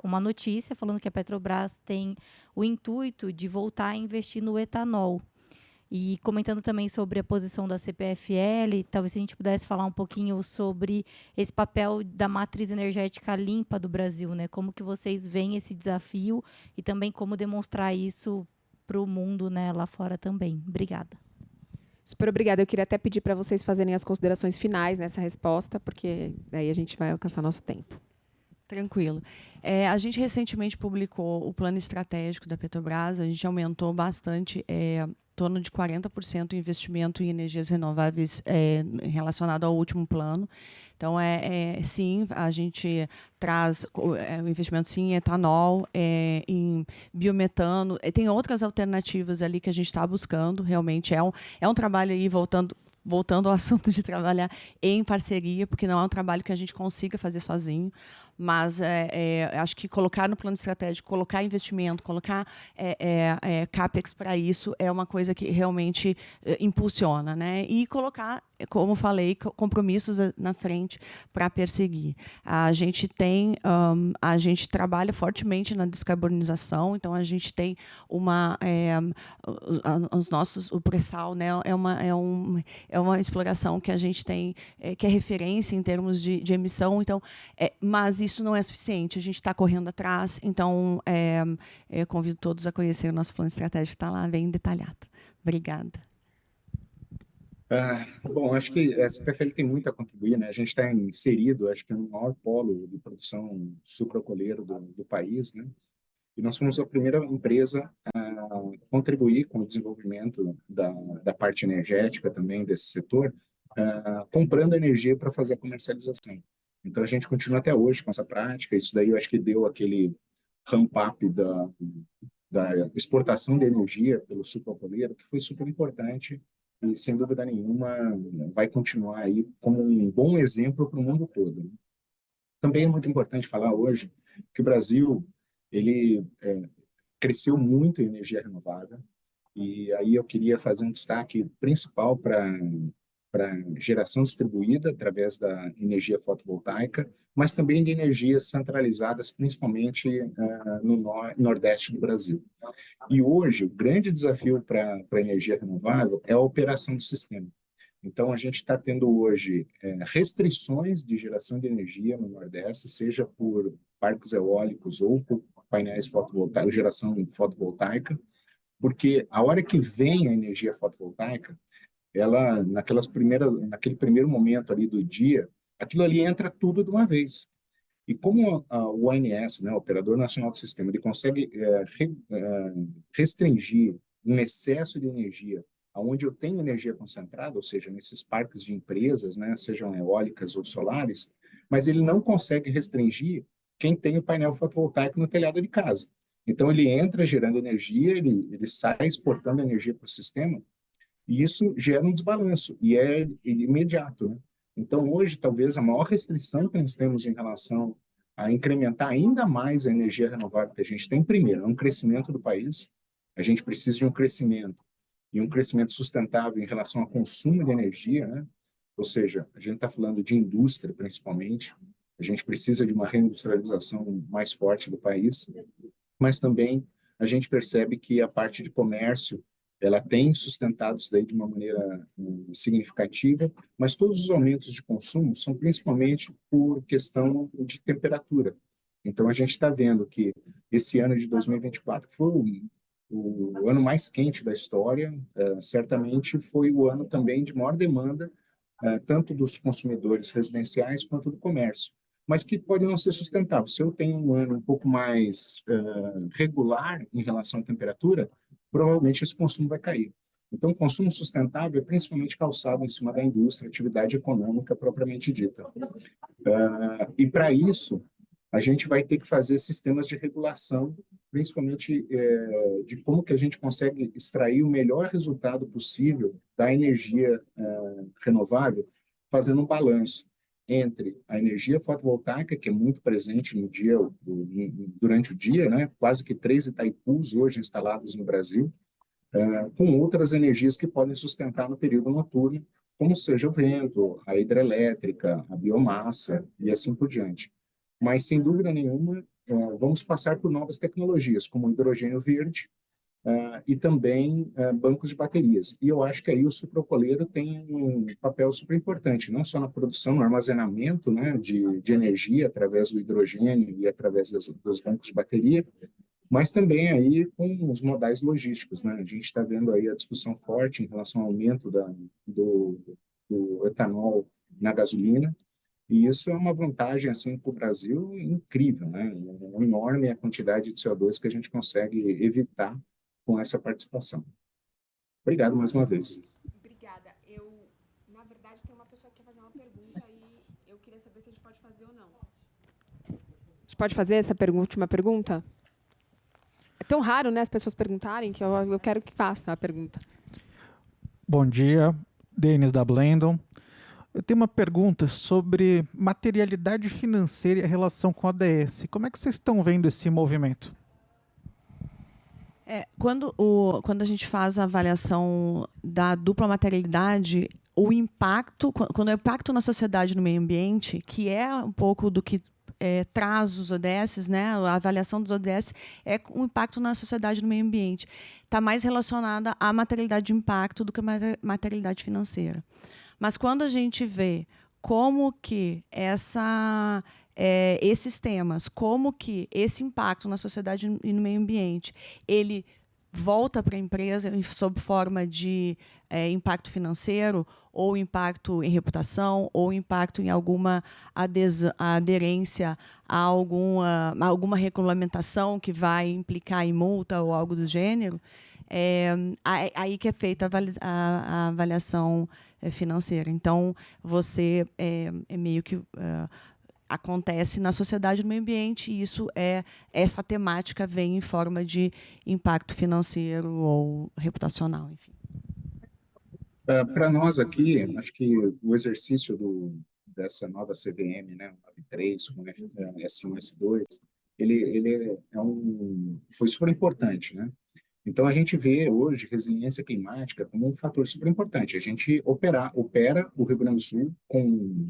Speaker 6: uma notícia falando que a Petrobras tem o intuito de voltar a investir no etanol. E comentando também sobre a posição da CPFL, talvez a gente pudesse falar um pouquinho sobre esse papel da matriz energética limpa do Brasil, né? Como que vocês veem esse desafio e também como demonstrar isso para o mundo, né, lá fora também. Obrigada.
Speaker 2: Super obrigada. Eu queria até pedir para vocês fazerem as considerações finais nessa resposta, porque daí a gente vai alcançar nosso tempo.
Speaker 3: Tranquilo. A gente recentemente publicou o plano estratégico da Petrobras, a gente aumentou bastante, em torno de 40% o investimento em energias renováveis relacionado ao último plano. Então, sim, a gente traz o investimento sim, em etanol, em biometano, tem outras alternativas ali que a gente está buscando, realmente é um trabalho aí, voltando ao assunto de trabalhar em parceria, porque não é um trabalho que a gente consiga fazer sozinho, mas acho que colocar no plano estratégico, colocar investimento, colocar CAPEX para isso é uma coisa que realmente impulsiona, né? E colocar, como falei, compromissos na frente para perseguir. A gente trabalha fortemente na descarbonização, então a gente tem o pré-sal, né? É uma exploração que a gente tem, que é referência em termos de emissão, então, mas isso não é suficiente, a gente está correndo atrás, então convido todos a conhecer o nosso plano estratégico, está lá bem detalhado. Obrigada.
Speaker 4: Bom, acho que a CPFL tem muito a contribuir, né? A gente está inserido, acho que no maior polo de produção sucroalcooleiro do país, né? E nós fomos a primeira empresa a contribuir com o desenvolvimento da parte energética também desse setor, comprando energia para fazer a comercialização. Então, a gente continua até hoje com essa prática. Isso daí eu acho que deu aquele ramp-up da exportação de energia pelo sucroalcooleiro, que foi super importante e, sem dúvida nenhuma, vai continuar aí como um bom exemplo para o mundo todo, né? Também é muito importante falar hoje que o Brasil ele cresceu muito em energia renovável, e aí eu queria fazer um destaque principal para geração distribuída através da energia fotovoltaica, mas também de energias centralizadas, principalmente no nordeste do Brasil. E hoje, o grande desafio para a energia renovável é a operação do sistema. Então, a gente está tendo hoje restrições de geração de energia no Nordeste, seja por parques eólicos ou por painéis fotovoltaicos, geração fotovoltaica, porque a hora que vem a energia fotovoltaica, ela, naquele primeiro momento ali do dia, aquilo ali entra tudo de uma vez. E como o ONS, né, o Operador Nacional do Sistema, ele consegue restringir um excesso de energia aonde eu tenho energia concentrada, ou seja, nesses parques de empresas, né, sejam eólicas ou solares, mas ele não consegue restringir quem tem o painel fotovoltaico no telhado de casa. Então, ele entra gerando energia, ele sai exportando energia para o sistema, e isso gera um desbalanço, e é imediato, né? Então, hoje, talvez a maior restrição que nós temos em relação a incrementar ainda mais a energia renovável que a gente tem, primeiro, é um crescimento do país, a gente precisa de um crescimento, e um crescimento sustentável em relação ao consumo de energia, né? Ou seja, a gente está falando de indústria, principalmente, a gente precisa de uma reindustrialização mais forte do país, mas também a gente percebe que a parte de comércio ela tem sustentado isso daí de uma maneira significativa, mas todos os aumentos de consumo são principalmente por questão de temperatura. Então, a gente está vendo que esse ano de 2024 foi o ano mais quente da história, certamente foi o ano também de maior demanda, tanto dos consumidores residenciais quanto do comércio, mas que pode não ser sustentável. Se eu tenho um ano um pouco mais regular em relação à temperatura, provavelmente esse consumo vai cair. Então, o consumo sustentável é principalmente calçado em cima da indústria, atividade econômica propriamente dita. E para isso, a gente vai ter que fazer sistemas de regulação, principalmente de como que a gente consegue extrair o melhor resultado possível da energia renovável, fazendo um balanço entre a energia fotovoltaica, que é muito presente no dia, durante o dia, né? Quase que 3 Itaipus hoje instalados no Brasil, com outras energias que podem sustentar no período noturno, como seja o vento, a hidrelétrica, a biomassa e assim por diante. Mas, sem dúvida nenhuma, vamos passar por novas tecnologias, como o hidrogênio verde e também bancos de baterias. E eu acho que aí o sucrocoleiro tem um papel super importante, não só na produção, no armazenamento, né, de energia através do hidrogênio e através dos bancos de bateria, mas também aí com os modais logísticos, né? A gente está vendo aí a discussão forte em relação ao aumento do etanol na gasolina, e isso é uma vantagem assim para o Brasil incrível, né? É enorme a quantidade de CO2 que a gente consegue evitar com essa participação. Obrigado mais uma vez.
Speaker 2: Obrigada. Na verdade, tem uma pessoa que quer fazer uma pergunta e eu queria saber se a gente pode fazer ou não. A gente pode fazer essa última pergunta? É tão raro, né, as pessoas perguntarem que eu quero que faça a pergunta.
Speaker 7: Bom dia, Denis da Blendon. Eu tenho uma pergunta sobre materialidade financeira e a relação com a ODS. Como é que vocês estão vendo esse movimento?
Speaker 3: Quando a gente faz a avaliação da dupla materialidade, o impacto, quando o impacto na sociedade e no meio ambiente, que é um pouco do que traz os ODS, né? A avaliação dos ODS é um impacto na sociedade e no meio ambiente. Está mais relacionada à materialidade de impacto do que a materialidade financeira. Mas quando a gente vê como que esses temas, como que esse impacto na sociedade e no meio ambiente, ele volta para a empresa sob forma de impacto financeiro, ou impacto em reputação, ou impacto em alguma aderência a alguma regulamentação que vai implicar em multa ou algo do gênero, aí que é feita a avaliação financeira. Então, você meio que acontece na sociedade e no meio ambiente, e essa temática vem em forma de impacto financeiro ou reputacional, enfim.
Speaker 4: Para nós aqui, acho que o exercício dessa nova CVM, né, 93, com S1, S2, ele foi super importante, né? Então, a gente vê hoje resiliência climática como um fator super importante. A gente opera o Rio Grande do Sul com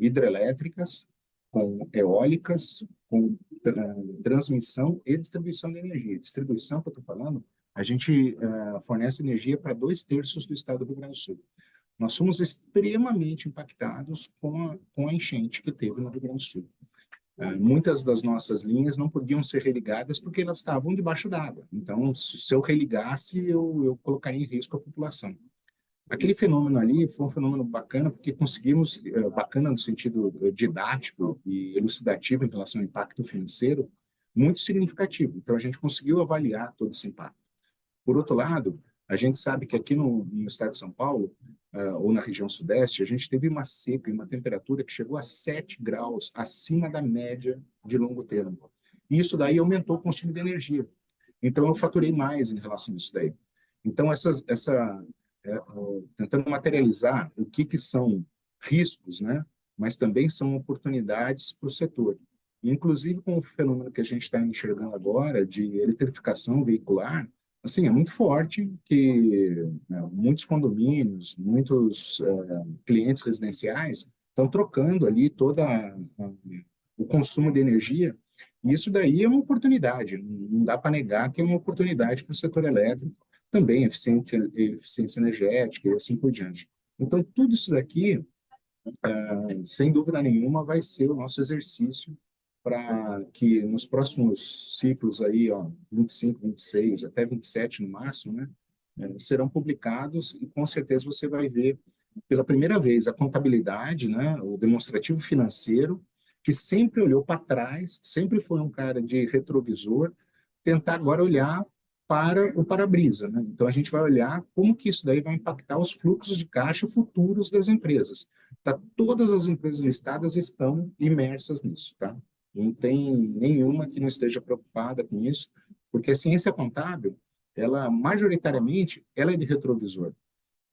Speaker 4: hidrelétricas, com eólicas, com transmissão e distribuição de energia. Distribuição, que eu estou falando, a gente fornece energia para 2/3 do estado do Rio Grande do Sul. Nós somos extremamente impactados com a enchente que teve no Rio Grande do Sul. Muitas das nossas linhas não podiam ser religadas porque elas estavam debaixo d'água. Então, se eu religasse, eu colocaria em risco a população. Aquele fenômeno ali foi um fenômeno bacana, porque conseguimos, bacana no sentido didático e elucidativo em relação ao impacto financeiro, muito significativo. Então, a gente conseguiu avaliar todo esse impacto. Por outro lado, a gente sabe que aqui no estado de São Paulo, ou na região sudeste, a gente teve uma seca e uma temperatura que chegou a 7 graus acima da média de longo termo. E isso daí aumentou o consumo de energia. Então, eu faturei mais em relação a isso daí. Então, tentando materializar o que são riscos, né? Mas também são oportunidades para o setor. Inclusive, com o fenômeno que a gente está enxergando agora de eletrificação veicular, assim, é muito forte que muitos condomínios, muitos clientes residenciais estão trocando ali o consumo de energia, e isso daí é uma oportunidade, não dá para negar que é uma oportunidade para o setor elétrico, também eficiência energética e assim por diante. Então, tudo isso daqui, sem dúvida nenhuma, vai ser o nosso exercício para que nos próximos ciclos aí, 25, 26, até 27 no máximo, né, serão publicados e com certeza você vai ver pela primeira vez a contabilidade, né, o demonstrativo financeiro, que sempre olhou para trás, sempre foi um cara de retrovisor, tentar agora olhar para o para-brisa, né? Então a gente vai olhar como que isso daí vai impactar os fluxos de caixa futuros das empresas. Todas as empresas listadas estão imersas nisso, tá? Não tem nenhuma que não esteja preocupada com isso, porque a ciência contábil, ela majoritariamente, ela é de retrovisor.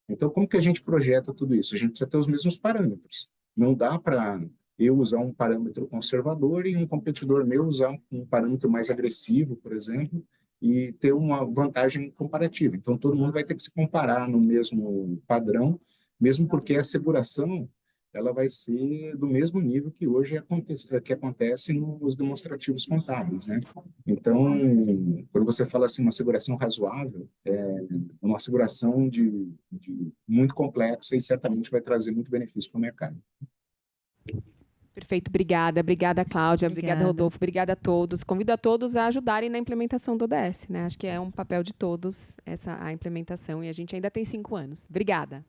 Speaker 4: Então, como que a gente projeta tudo isso? A gente precisa ter os mesmos parâmetros. Não dá para eu usar um parâmetro conservador e um competidor meu usar um parâmetro mais agressivo, por exemplo, e ter uma vantagem comparativa. Então, todo mundo vai ter que se comparar no mesmo padrão, mesmo porque a asseguração ela vai ser do mesmo nível que hoje acontece nos demonstrativos contábeis, né? Então, quando você fala assim, uma asseguração razoável, é uma asseguração de muito complexa e certamente vai trazer muito benefício para o mercado.
Speaker 2: Perfeito, obrigada. Obrigada, Cláudia. Obrigada, Rodolfo. Obrigada a todos. Convido a todos a ajudarem na implementação do ODS, né? Acho que é um papel de todos a implementação e a gente ainda tem 5 anos. Obrigada.